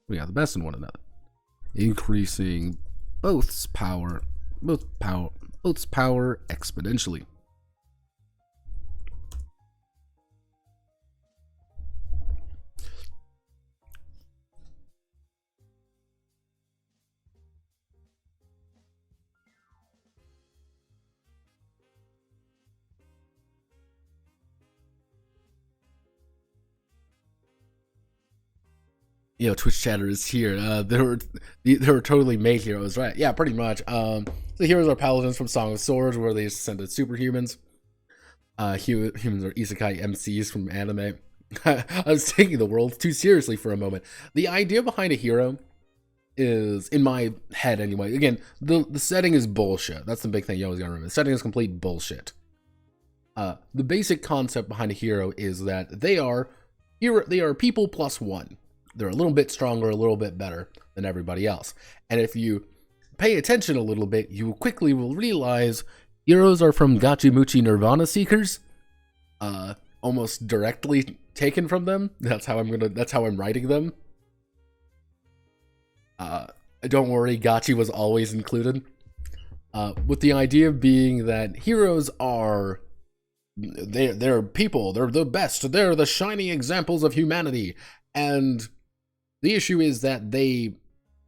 We got the best in one another, increasing both's power exponentially. Twitch chatter is here. They were totally made heroes, right? Yeah, pretty much. The heroes are paladins from Song of Swords, where they ascended superhumans. Humans are isekai MCs from anime. I was taking the world too seriously for a moment. The idea behind a hero is, in my head anyway, again, the setting is bullshit. That's the big thing you always gotta remember. The setting is complete bullshit. The basic concept behind a hero is that they are people plus one. They're a little bit stronger, a little bit better than everybody else. And if you pay attention a little bit, you quickly will realize heroes are from Gachimuchi Nirvana Seekers. Almost directly taken from them. That's how I'm writing them. Don't worry, Gachi was always included. With the idea being that heroes are they're people, they're the best, they're the shining examples of humanity. And the issue is that they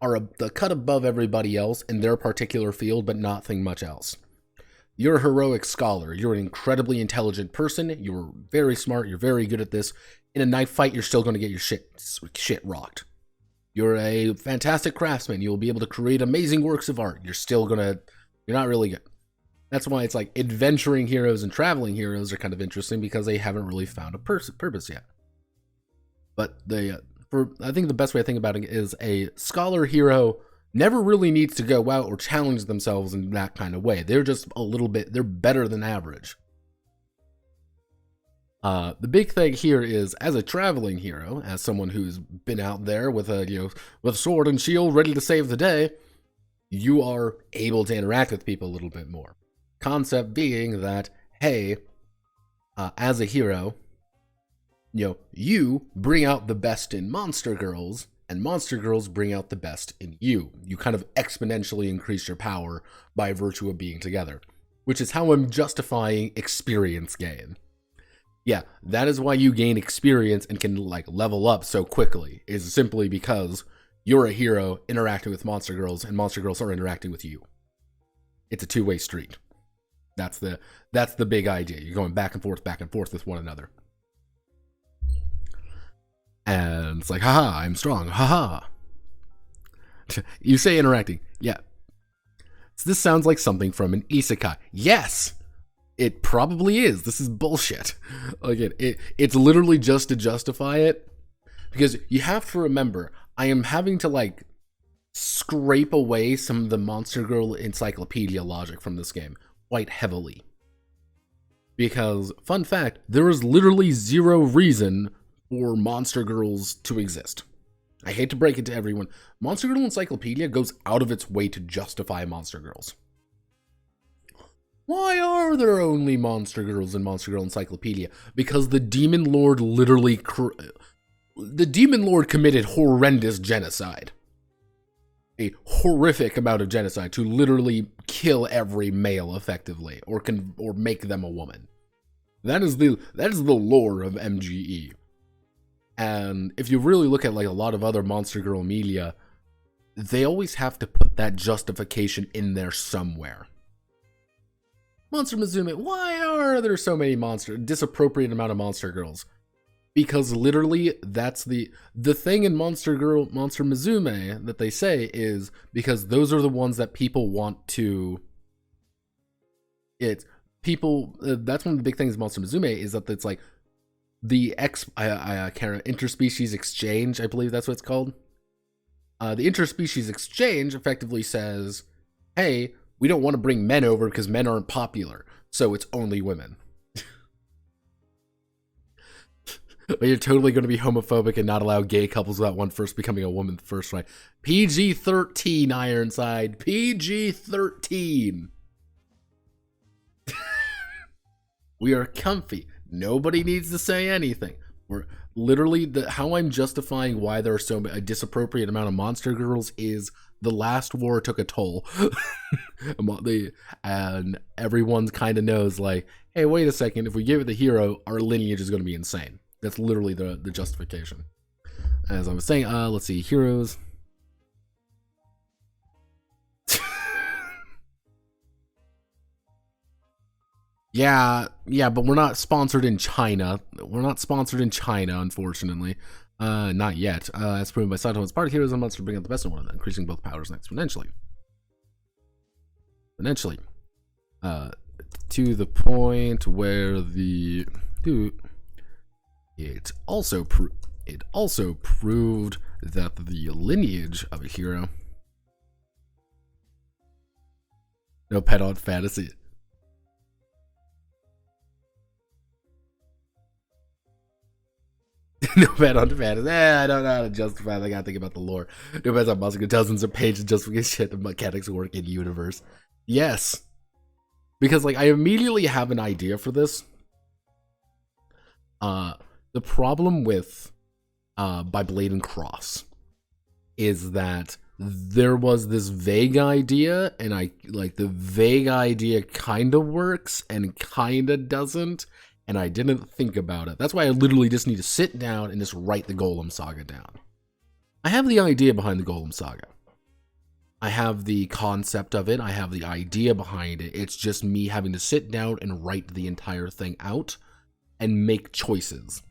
are the cut above everybody else in their particular field, but nothing much else. You're a heroic scholar. You're an incredibly intelligent person. You're very smart. You're very good at this. In a knife fight, you're still going to get your shit rocked. You're a fantastic craftsman. You'll be able to create amazing works of art. You're not really good. That's why it's like adventuring heroes and traveling heroes are kind of interesting, because they haven't really found a purpose yet. But I think the best way to think about it is a scholar hero never really needs to go out or challenge themselves in that kind of way. They're just they're better than average. The big thing here is, as a traveling hero, as someone who's been out there with with sword and shield ready to save the day, you are able to interact with people a little bit more. Concept being that, hey, as a hero, you bring out the best in monster girls, and monster girls bring out the best in you. You kind of exponentially increase your power by virtue of being together, which is how I'm justifying experience gain. Yeah, that is why you gain experience and can level up so quickly, is simply because you're a hero interacting with monster girls, and monster girls are interacting with you. It's a two-way street. That's the big idea. You're going back and forth with one another. And it's like, haha, I'm strong, haha. You say interacting. Yeah. So this sounds like something from an isekai. Yes! It probably is. This is bullshit. Again, it's literally just to justify it. Because you have to remember, I am having to scrape away some of the Monster Girl Encyclopedia logic from this game quite heavily. Because, fun fact, there is literally zero reason for Monster Girls to exist. I hate to break it to everyone. Monster Girl Encyclopedia goes out of its way to justify Monster Girls. Why are there only Monster Girls in Monster Girl Encyclopedia? Because the Demon Lord committed horrendous genocide. A horrific amount of genocide to literally kill every male effectively, or make them a woman. That is the lore of MGE. And if you really look at a lot of other Monster Girl media, they always have to put that justification in there somewhere. Monster Musume, why are there so many disappropriate amount of Monster Girls? Because literally, that's the thing in Monster Musume that they say is because those are the ones that people want to. That's one of the big things in Monster Musume is that it's the interspecies exchange. I believe that's what it's called. The interspecies exchange effectively says, hey, we don't want to bring men over because men aren't popular. so it's only women. But you're totally going to be homophobic and not allow gay couples without one first becoming a woman first, right? PG-13, Ironside. PG-13. We are comfy. Nobody needs to say anything. We're literally, how I'm justifying why there are a disappropriate amount of monster girls is the last war took a toll. And everyone kind of knows, like, hey, wait a second, if we give it the hero, our lineage is going to be insane. That's literally the justification. As I was saying, let's see, heroes. Yeah, but we're not sponsored in China. We're not sponsored in China, unfortunately. Not yet. As proven by Sato, it's part of heroes and monsters bring out the best in one of them, increasing both powers exponentially. To the point where the it also proved that the lineage of a hero. No pet on fantasy. No pet on fantasy. I don't know how to justify that. I gotta think about the lore. No pets on Monster Girl. Dozens of pages just because shit the mechanics work in universe. Yes. Because, like, I immediately have an idea for this. The problem with by Blade and Cross is that there was this vague idea, and the vague idea kind of works and kind of doesn't, and I didn't think about it. That's why I literally just need to sit down and just write the Golem Saga down. I have the idea behind the Golem Saga. I have the concept of it. I have the idea behind it. It's just me having to sit down and write the entire thing out and make choices.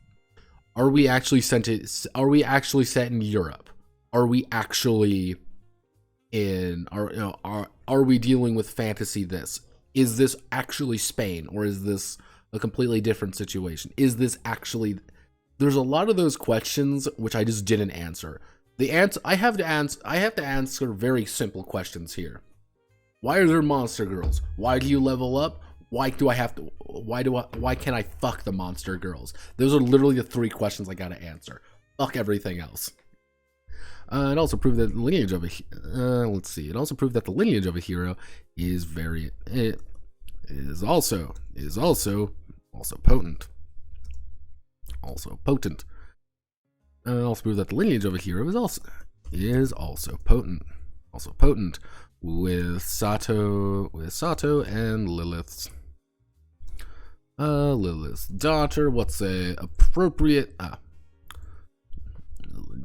Are we actually set in Europe? Are we actually in are we dealing with fantasy this? Is this actually Spain, or is this a completely different situation? Is this actually, there's a lot of those questions which I just didn't answer. I have to answer very simple questions here. Why are there monster girls? Why do you level up? Why can't I fuck the monster girls? Those are literally the 3 questions I gotta answer. Fuck everything else. It also proved that the lineage of a It also proved that the lineage of a hero is also potent. Also potent. Also proved that the lineage of a hero is also potent. Also potent with Sato and Lilith's daughter. What's a appropriate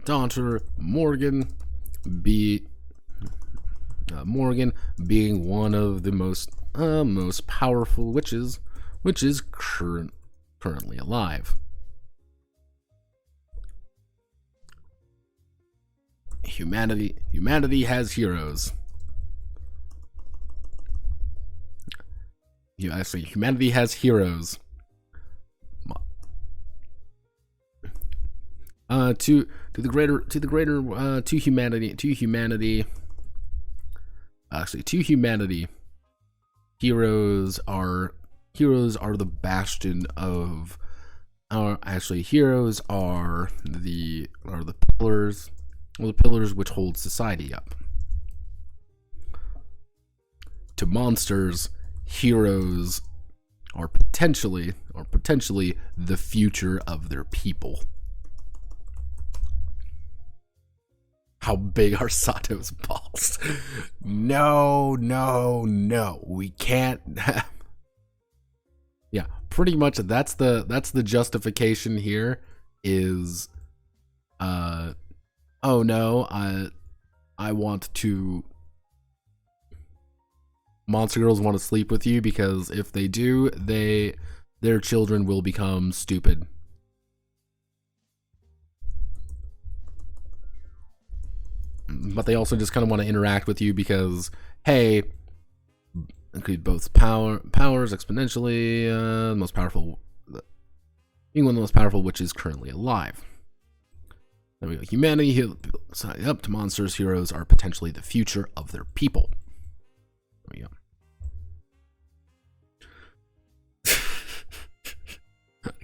daughter? Morgan being one of the most powerful witches, which is currently alive. Humanity has heroes. Humanity has heroes. To humanity. Heroes are the bastion of. Heroes are the pillars. Well, the pillars which hold society up. To monsters, heroes are potentially the future of their people. How big are Sato's balls? No. We can't. Yeah, pretty much that's the justification here is oh no, I want to. Monster girls want to sleep with you because if they do, their children will become stupid. But they also just kind of want to interact with you because, hey, include both powers exponentially. Being one of the most powerful witches currently alive. There we go. Humanity signing up to monsters. Heroes are potentially the future of their people. There we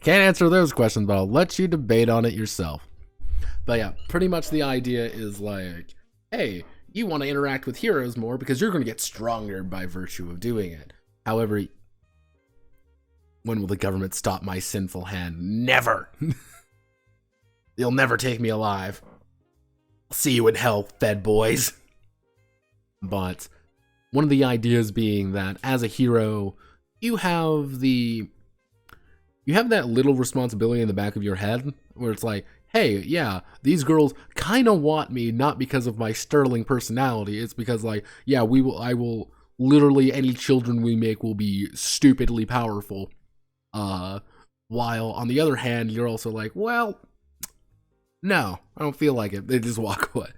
Can't answer those questions, but I'll let you debate on it yourself. But yeah, pretty much the idea is like, hey, you want to interact with heroes more because you're going to get stronger by virtue of doing it. However, when will the government stop my sinful hand? Never! You'll never take me alive. I'll see you in hell, Fed boys. But one of the ideas being that as a hero, you have that little responsibility in the back of your head where it's like, hey, yeah, these girls kind of want me, not because of my sterling personality. It's because, like, yeah, I will literally, any children we make will be stupidly powerful. While on the other hand, you're also like, well, no, I don't feel like it. They just walk away.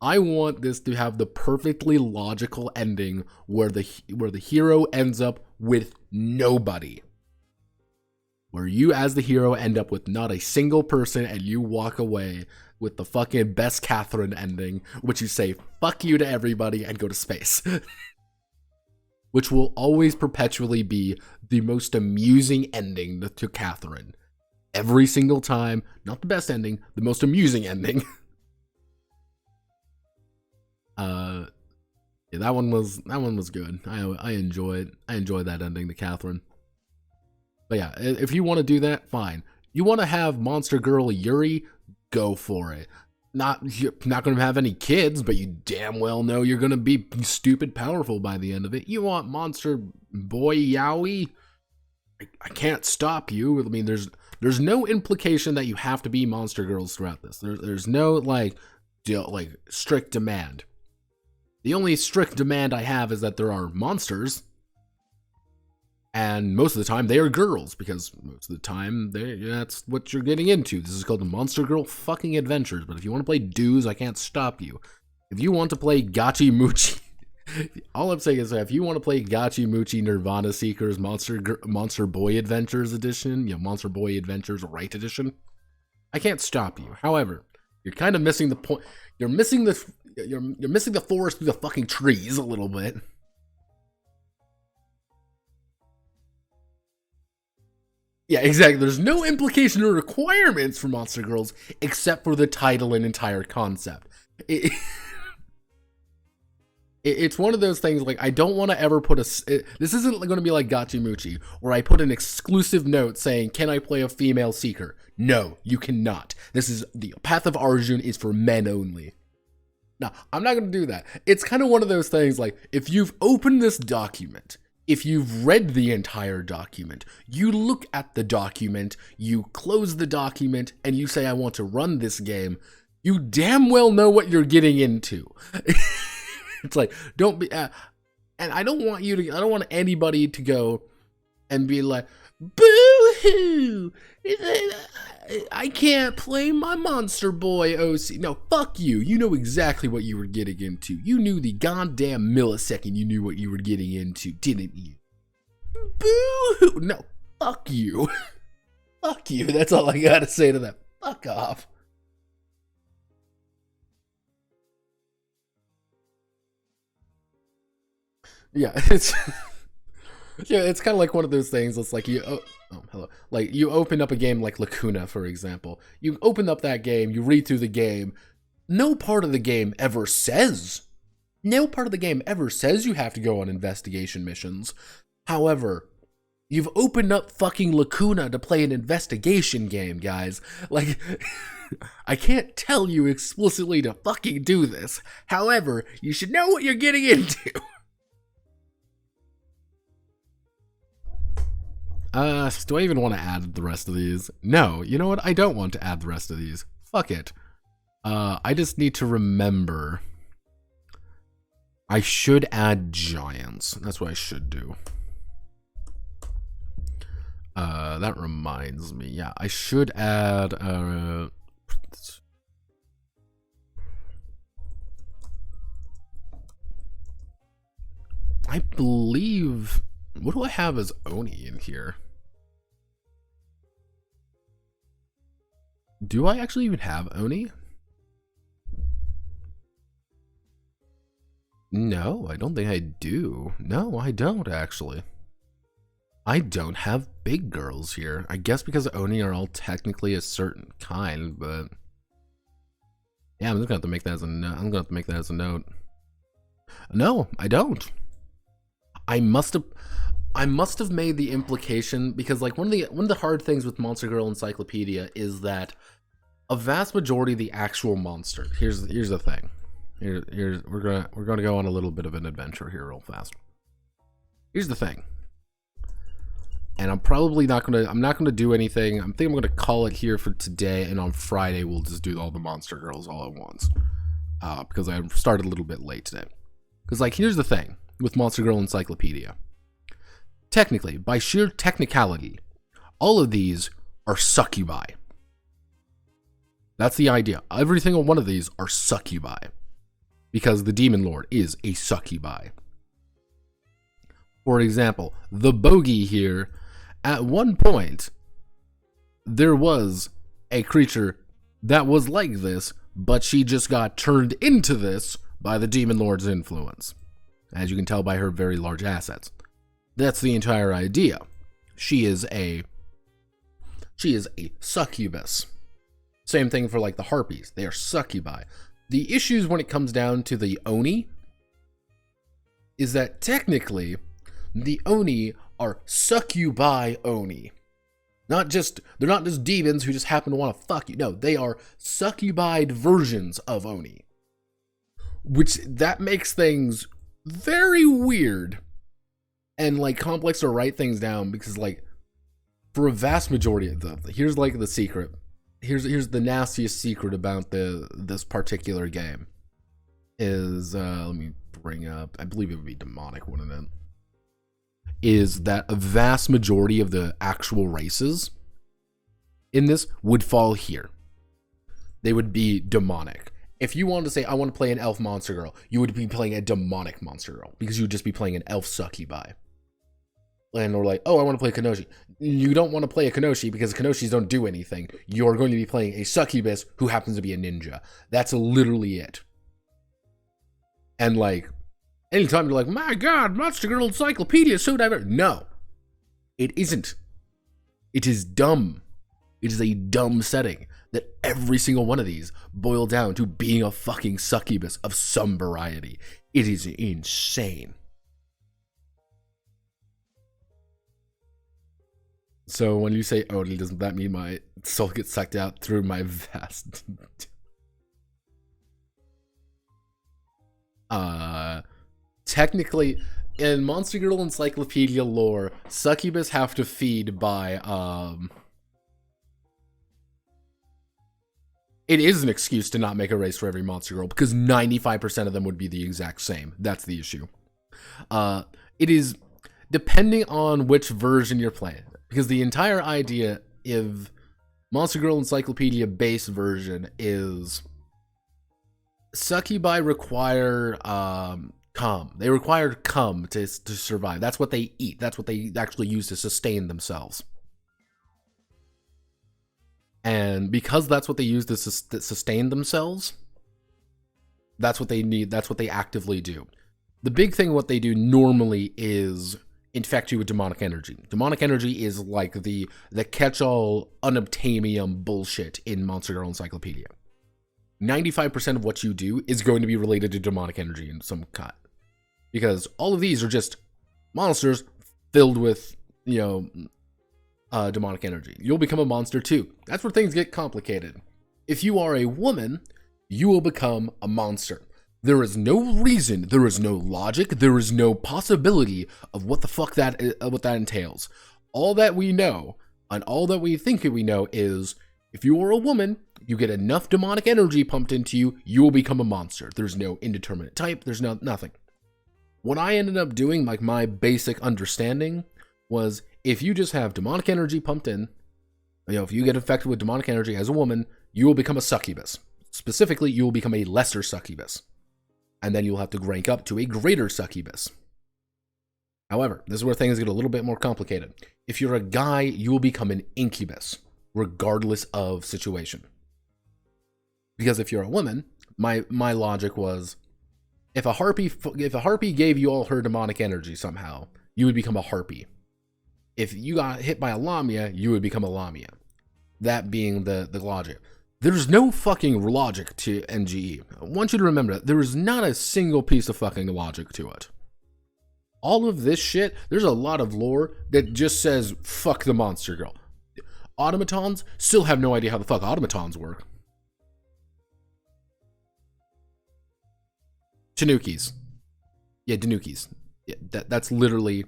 I want this to have the perfectly logical ending where the hero ends up with nobody. Where you as the hero end up with not a single person and you walk away with the fucking best Catherine ending, which you say fuck you to everybody and go to space. Which will always perpetually be the most amusing ending to Catherine. Every single time, not the best ending, the most amusing ending. Yeah, that one was good. I enjoyed that ending to Catherine. But yeah, if you want to do that, fine. You want to have Monster Girl Yuri, go for it. You're not going to have any kids, but you damn well know you're going to be stupid powerful by the end of it. You want Monster Boy Yowie? I can't stop you. I mean, there's no implication that you have to be Monster Girls throughout this. There's no like strict demand. The only strict demand I have is that there are monsters, and most of the time they are girls, because most of the time that's what you're getting into. This is called the Monster Girl fucking Adventures, but if you want to play dudes, I can't stop you. If you want to play Gachi Muchi, all I'm saying is that if you want to play Gachi Muchi Nirvana Seekers Monster Boy Adventures Edition, Monster Boy Adventures Right Edition, I can't stop you. However, you're kind of missing the point. You're missing the forest through the fucking trees a little bit. Yeah, exactly. There's no implication or requirements for Monster Girls except for the title and entire concept. It's one of those things, like, I don't want to ever put this isn't going to be like Gachimuchi, where I put an exclusive note saying, can I play a female seeker? No, you cannot. The Path of Arjun is for men only. No, I'm not going to do that. It's kind of one of those things, like, if you've opened this document, if you've read the entire document, you look at the document, you close the document, and you say, I want to run this game, you damn well know what you're getting into. It's like, don't be, and I don't want anybody to go and be like, boo-hoo, I can't play my Monster Boy OC. No, fuck you. You know exactly what you were getting into. You knew the goddamn millisecond you knew what you were getting into, didn't you? Boo-hoo. No, fuck you. Fuck you. That's all I gotta say to that. Fuck off. Yeah, it's kind of like one of those things. It's like hello. Like, you open up a game like Lacuna, for example. You open up that game, you read through the game. No part of the game ever says you have to go on investigation missions. However, you've opened up fucking Lacuna to play an investigation game, guys. Like, I can't tell you explicitly to fucking do this. However, you should know what you're getting into. Do I even want to add the rest of these? No, you know what? I don't want to add the rest of these. Fuck it. I just need to remember. I should add giants. That's what I should do. That reminds me. Yeah, I should add, I believe, what do I have as Oni in here? Do I actually even have Oni? No, I don't think I do. No, I don't actually. I don't have big girls here. I guess because Oni are all technically a certain kind, but yeah, I'm just gonna have to make that as a note. I'm gonna have to make that as a note. No, I don't. I must have made the implication, because like one of the hard things with Monster Girl Encyclopedia is that a vast majority of the actual monster. Here's the thing. We're gonna go on a little bit of an adventure here real fast. Here's the thing. And I'm not gonna do anything. I'm gonna call it here for today, and on Friday we'll just do all the Monster Girls all at once. Because I started a little bit late today. Because like here's the thing with Monster Girl Encyclopedia. Technically, by sheer technicality, all of these are succubi. That's the idea. Every single one of these are succubi. Because the Demon Lord is a succubi. For example, the bogey here, at one point, there was a creature that was like this, but she just got turned into this by the Demon Lord's influence. As you can tell by her very large assets. That's the entire idea. She is a succubus. Same thing for like the harpies. They are succubi. The issues when it comes down to the Oni is that technically the Oni are succubi Oni. They're not just demons who just happen to want to fuck you. No, they are succubide versions of Oni. Which that makes things very weird and like complex to write things down, because like for a vast majority of them, here's like the secret. Here's the nastiest secret about this particular game is let me bring up, I believe it would be demonic, wouldn't it? Is that a vast majority of the actual races in this would fall here. They would be demonic. If you wanted to say, I want to play an elf monster girl, you would be playing a demonic monster girl, because you would just be playing an elf succubi. And or like, oh, I want to play Kenoshi. You don't want to play a Kenoshi because Kenoshis don't do anything. You're going to be playing a succubus who happens to be a ninja. That's literally it. And like, anytime you're like, my God, Monster Girl Encyclopedia is so diverse. No, it isn't. It is dumb. It is a dumb setting that every single one of these boil down to being a fucking succubus of some variety. It is insane. So when you say Oni, doesn't that mean my soul gets sucked out through my vast... Technically, in Monster Girl Encyclopedia lore, succubus have to feed by, It is an excuse to not make a race for every Monster Girl, because 95% of them would be the exact same. That's the issue. It is depending on which version you're playing. Because the entire idea of Monster Girl Encyclopedia base version is succubi require cum. They require cum to survive. That's what they eat. That's what they actually use to sustain themselves. And because that's what they use to sustain themselves, that's what they need. That's what they actively do. The big thing what they do normally is infect you with demonic energy. Demonic energy is like the catch-all unobtainium bullshit in Monster Girl Encyclopedia. 95% of what you do is going to be related to demonic energy in some kind. Because all of these are just monsters filled with, demonic energy. You'll become a monster too. That's where things get complicated. If you are a woman, you will become a monster. There is no reason, there is no logic, there is no possibility of what the fuck what that entails. All that we know, and all that we think we know is, if you are a woman, you get enough demonic energy pumped into you, you will become a monster. There's no indeterminate type, there's nothing. What I ended up doing, like my basic understanding, was if you just have demonic energy pumped in, if you get infected with demonic energy as a woman, you will become a succubus. Specifically, you will become a lesser succubus. And then you'll have to rank up to a greater succubus. However, this is where things get a little bit more complicated. If you're a guy, you will become an incubus, regardless of situation. Because if you're a woman, my logic was, if a harpy gave you all her demonic energy somehow, you would become a harpy. if you got hit by a lamia, you would become a lamia. That being the logic. There's no fucking logic to NGE. I want you to remember that there is not a single piece of fucking logic to it. All of this shit, there's a lot of lore that just says, fuck the monster girl. Automatons still have no idea how the fuck automatons work. Tanukis. Yeah, Danukis. Yeah, that's literally...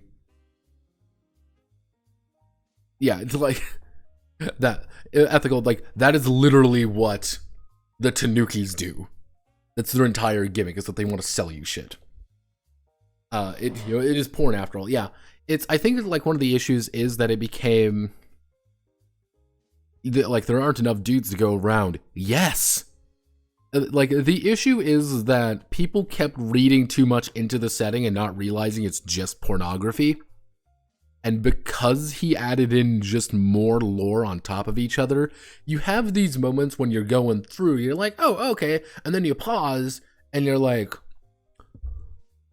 Yeah, it's like... that ethical, like, that is literally what the Tanukis do. That's their entire gimmick, is that they want to sell you shit. It is porn after all. Yeah, I think like one of the issues is that it became like there aren't enough dudes to go around. Yes, like the issue is that people kept reading too much into the setting and not realizing it's just pornography. And because he added in just more lore on top of each other, you have these moments when you're going through, you're like, oh, okay. And then you pause and you're like,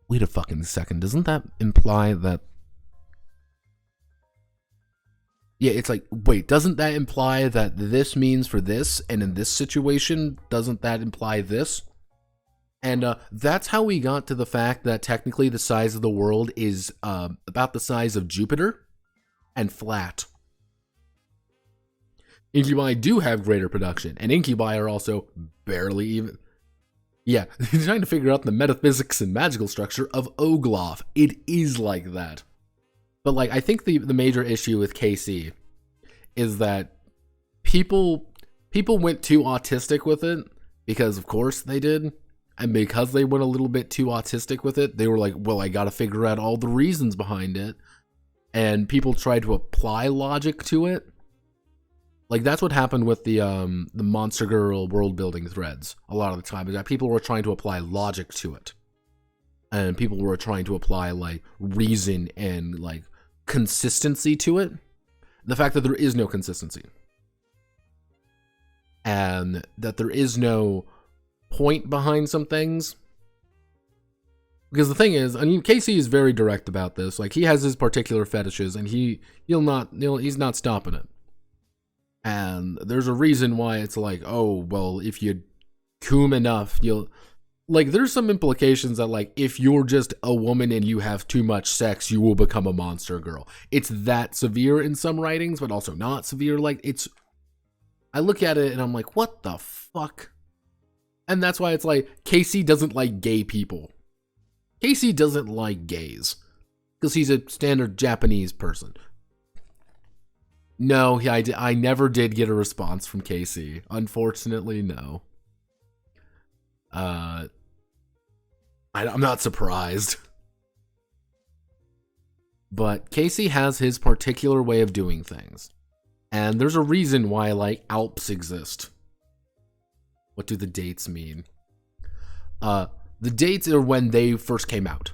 wait a fucking second. Doesn't that imply that... Yeah, it's like, wait, doesn't that imply that this means for this? And in this situation, doesn't that imply this? And that's how we got to the fact that technically the size of the world is about the size of Jupiter and flat. Incubi do have greater production, and Incubi are also barely even... Yeah, trying to figure out the metaphysics and magical structure of Ogloff. It is like that. But like, I think the major issue with KC is that people went too autistic with it, because of course they did. And because they went a little bit too autistic with it, they were like, well, I gotta figure out all the reasons behind it. And people tried to apply logic to it. Like, that's what happened with the Monster Girl world building threads a lot of the time, is that people were trying to apply logic to it. And people were trying to apply, like, reason and, like, consistency to it. The fact that there is no consistency. And that there is no point behind some things. Because the thing is, I mean, Casey is very direct about this. Like, he has his particular fetishes, and he's not stopping it. And there's a reason why it's like, oh, well, if you coom enough, you'll... Like, there's some implications that, like, if you're just a woman and you have too much sex, you will become a monster girl. It's that severe in some writings, but also not severe. Like, it's... I look at it and I'm like, what the fuck? And that's why it's like, Casey doesn't like gay people. Casey doesn't like gays. Because he's a standard Japanese person. No, I never did get a response from Casey. Unfortunately, no. I'm not surprised. But Casey has his particular way of doing things. And there's a reason why, like, Alps exist. What do the dates mean? The dates are when they first came out.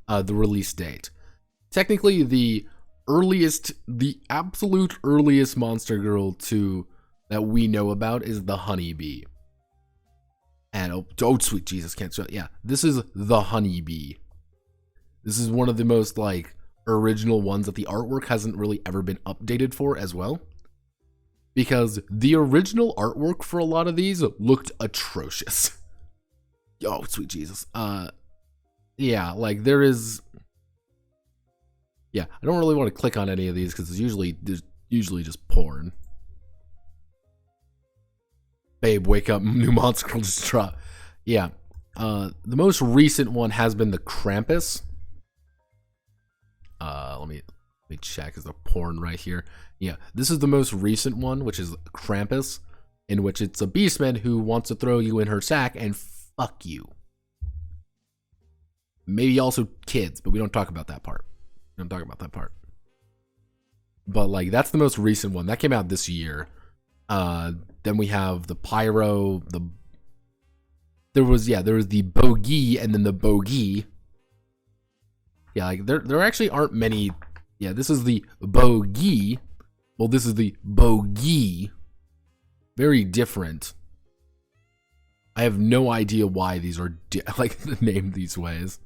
The release date. Technically, the absolute earliest Monster Girl that we know about is the Honeybee. And oh sweet Jesus, can't show it. Yeah, this is the Honeybee. This is one of the most, like, original ones that the artwork hasn't really ever been updated for as well. Because the original artwork for a lot of these looked atrocious. Oh, sweet Jesus. Yeah, like, there's I don't really want to click on any of these because there's usually just porn. Babe, wake up, new Monster Girl just dropped. Yeah. The most recent one has been the Krampus. Let me check. Is the porn right here? Yeah, this is the most recent one, which is Krampus, in which it's a beastman who wants to throw you in her sack and fuck you. Maybe also kids, but we don't talk about that part. But, like, that's the most recent one. That came out this year. Then we have the Pyro, there was the Bogey, and then the Bogey. Yeah, like, there actually aren't many. Yeah, this is the Bogey. Well, this is the Bogey. Very different. I have no idea why these are, named these ways.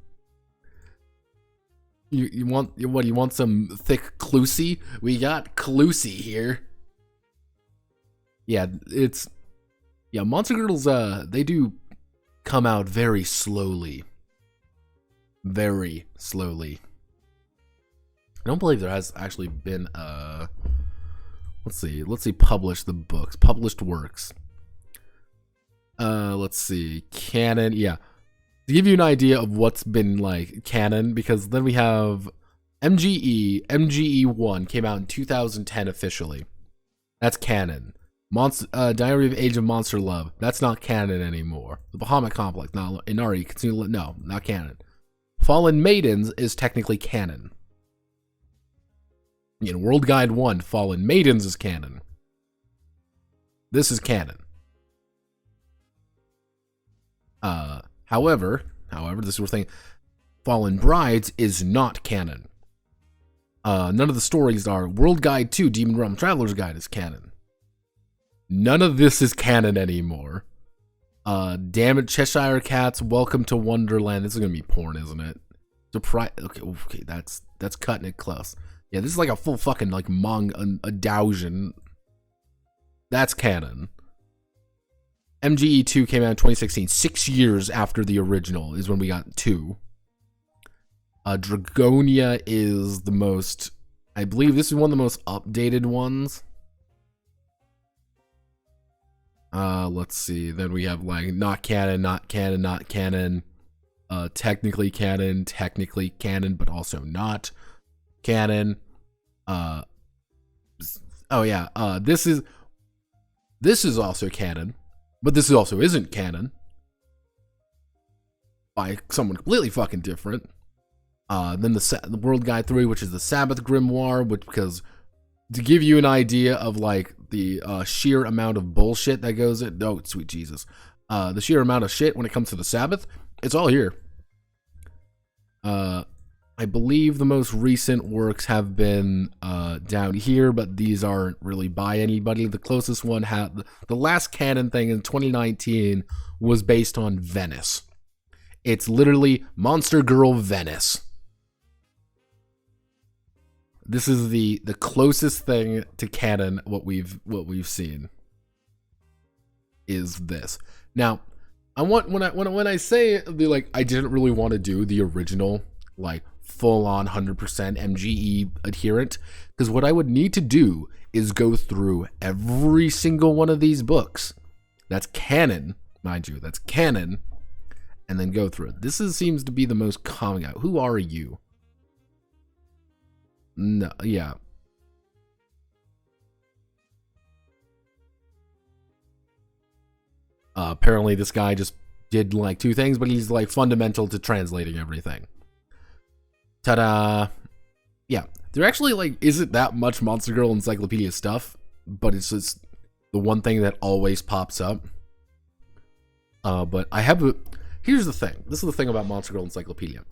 You want what? You want some thick Clusie? We got Clusie here. Yeah, Monster Girls. They do come out very slowly. Very slowly. I don't believe there has actually been let's see, published works. Let's see, canon, yeah. To give you an idea of what's been like canon, because then we have MGE1 came out in 2010 officially. That's canon. Diary of Age of Monster Love, that's not canon anymore. The Bahamut Complex, not Inari, no, not canon. Fallen Maidens is technically canon. In World Guide 1, Fallen Maidens is canon. This is canon. However, this is the thing. Fallen Brides is not canon. None of the stories are. World Guide 2, Demon Realm Traveler's Guide is canon. None of this is canon anymore. Damn it, Cheshire Cats, Welcome to Wonderland. This is gonna be porn, isn't it? Okay, that's cutting it close. Yeah, this is like a full fucking like a Dowsion. That's canon. MGE2 came out in 2016. 6 years after the original is when we got 2. Dragonia is the most, I believe this is one of the most updated ones. Let's see. Then we have like not canon, not canon, not canon. Technically canon, but also not canon. Oh yeah. This is also canon, but this also isn't canon by someone completely fucking different. Then the World Guide 3, which is the Sabbath Grimoire, because to give you an idea of like the sheer amount of bullshit that goes in. Oh, sweet Jesus. The sheer amount of shit when it comes to the Sabbath, it's all here. I believe the most recent works have been down here, but these aren't really by anybody. The closest one had the last canon thing in 2019 was based on Venice. It's literally Monster Girl Venice. This is the closest thing to canon what we've seen is this. Now, I want when I say like I didn't really want to do the original like full on 100% MGE adherent, because what I would need to do is go through every single one of these books. That's canon, mind you. That's canon, and then go through it. This seems to be the most common out. Who are you? No, yeah. Apparently this guy just did like 2 things, but he's like fundamental to translating everything. Ta-da! Yeah, there actually like isn't that much Monster Girl Encyclopedia stuff, but it's just the one thing that always pops up. But I have here's the thing. This is the thing about Monster Girl Encyclopedia.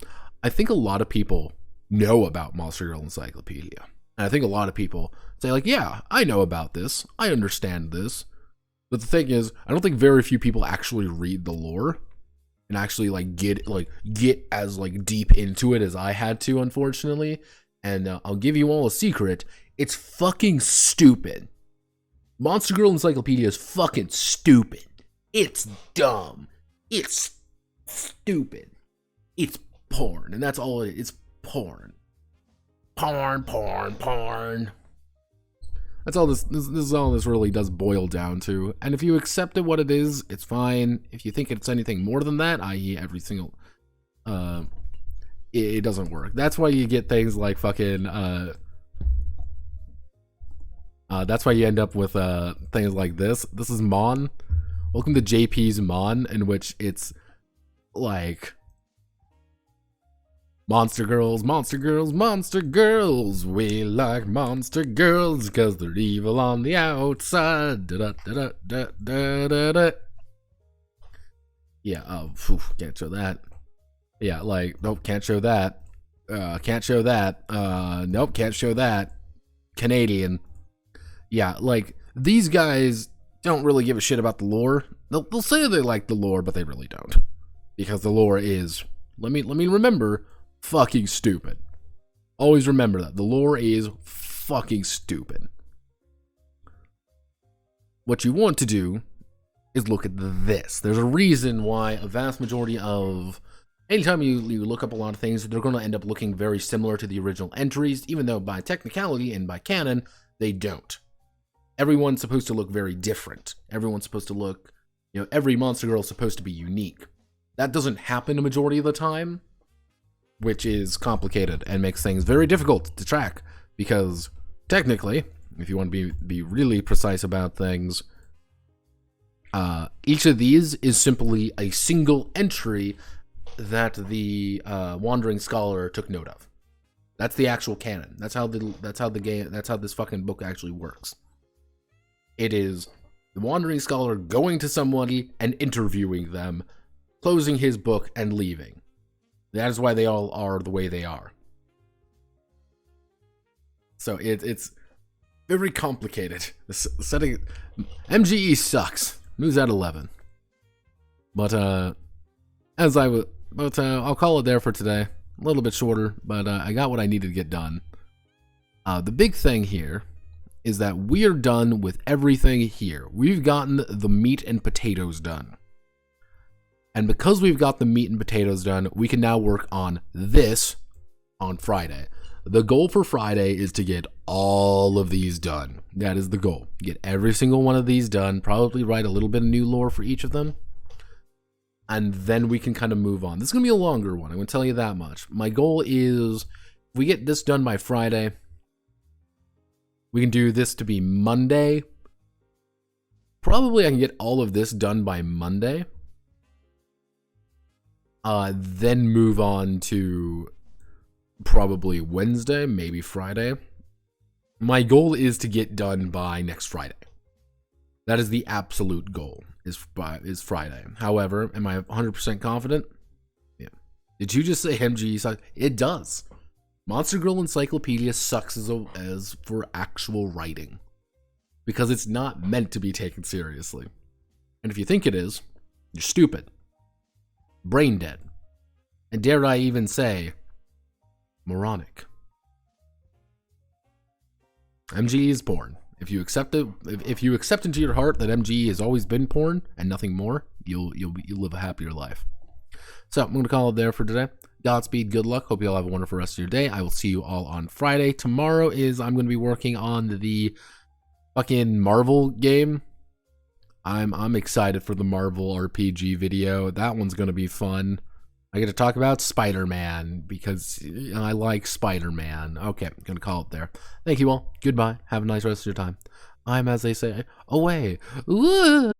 I think a lot of people know about Monster Girl Encyclopedia. And I think a lot of people say like, yeah, I know about this. I understand this. But the thing is, I don't think very few people actually read the lore and actually like get as like deep into it as I had to, unfortunately. And I'll give you all a secret. It's fucking stupid. Monster Girl Encyclopedia is fucking stupid. It's dumb. It's stupid. It's porn. And that's all it is. It's porn. Porn. That's all this is all this really does boil down to. And if you accept it what it is, it's fine. If you think it's anything more than that, i.e. every single it doesn't work. That's why you get things like fucking that's why you end up with things like this. This is Mon. Welcome to JP's Mon, in which it's like Monster girls, monster girls, monster girls. We like monster girls because they're evil on the outside. Da-da-da-da-da-da-da-da. Yeah, can't show that. Yeah, like, nope, can't show that. Can't show that. Nope, can't show that. Canadian. Yeah, like, these guys don't really give a shit about the lore. They'll say they like the lore, but they really don't. Because the lore is, let me remember, fucking stupid. Always remember that. The lore is fucking stupid. What you want to do is look at this. There's a reason why a vast majority of... Anytime you look up a lot of things, they're going to end up looking very similar to the original entries, even though by technicality and by canon, they don't. Everyone's supposed to look very different. Everyone's supposed to look... every Monster Girl is supposed to be unique. That doesn't happen a majority of the time, which is complicated and makes things very difficult to track, because technically, if you want to be really precise about things, each of these is simply a single entry that the Wandering Scholar took note of. That's the actual canon. That's how this fucking book actually works. It is the Wandering Scholar going to somebody and interviewing them, closing his book and leaving. That is why they all are the way they are. So it's very complicated. The setting MGE sucks. News at 11. But I'll call it there for today. A little bit shorter, but I got what I needed to get done. The big thing here is that we are done with everything here. We've gotten the meat and potatoes done. And because we've got the meat and potatoes done, we can now work on this on Friday. The goal for Friday is to get all of these done. That is the goal. Get every single one of these done. Probably write a little bit of new lore for each of them. And then we can kind of move on. This is going to be a longer one. I'm going to tell you that much. My goal is, if we get this done by Friday, we can do this to be Monday. Probably I can get all of this done by Monday. Then move on to probably Wednesday, maybe Friday. My goal is to get done by next Friday. That is the absolute goal, is Friday. However, am I 100% confident? Yeah. Did you just say MGE sucks? It does. Monster Girl Encyclopedia sucks as for actual writing. Because it's not meant to be taken seriously. And if you think it is, you're stupid. Brain dead. And dare I even say, moronic. MGE is porn. If you accept it, if you accept into your heart that MGE has always been porn and nothing more, you'll live a happier life. So I'm going to call it there for today. Godspeed, good luck. Hope you all have a wonderful rest of your day. I will see you all on Friday. Tomorrow I'm going to be working on the fucking Marvel game. I'm excited for the Marvel RPG video. That one's going to be fun. I get to talk about Spider-Man because I like Spider-Man. Okay, I'm going to call it there. Thank you all. Goodbye. Have a nice rest of your time. I'm, as they say, away. Ooh.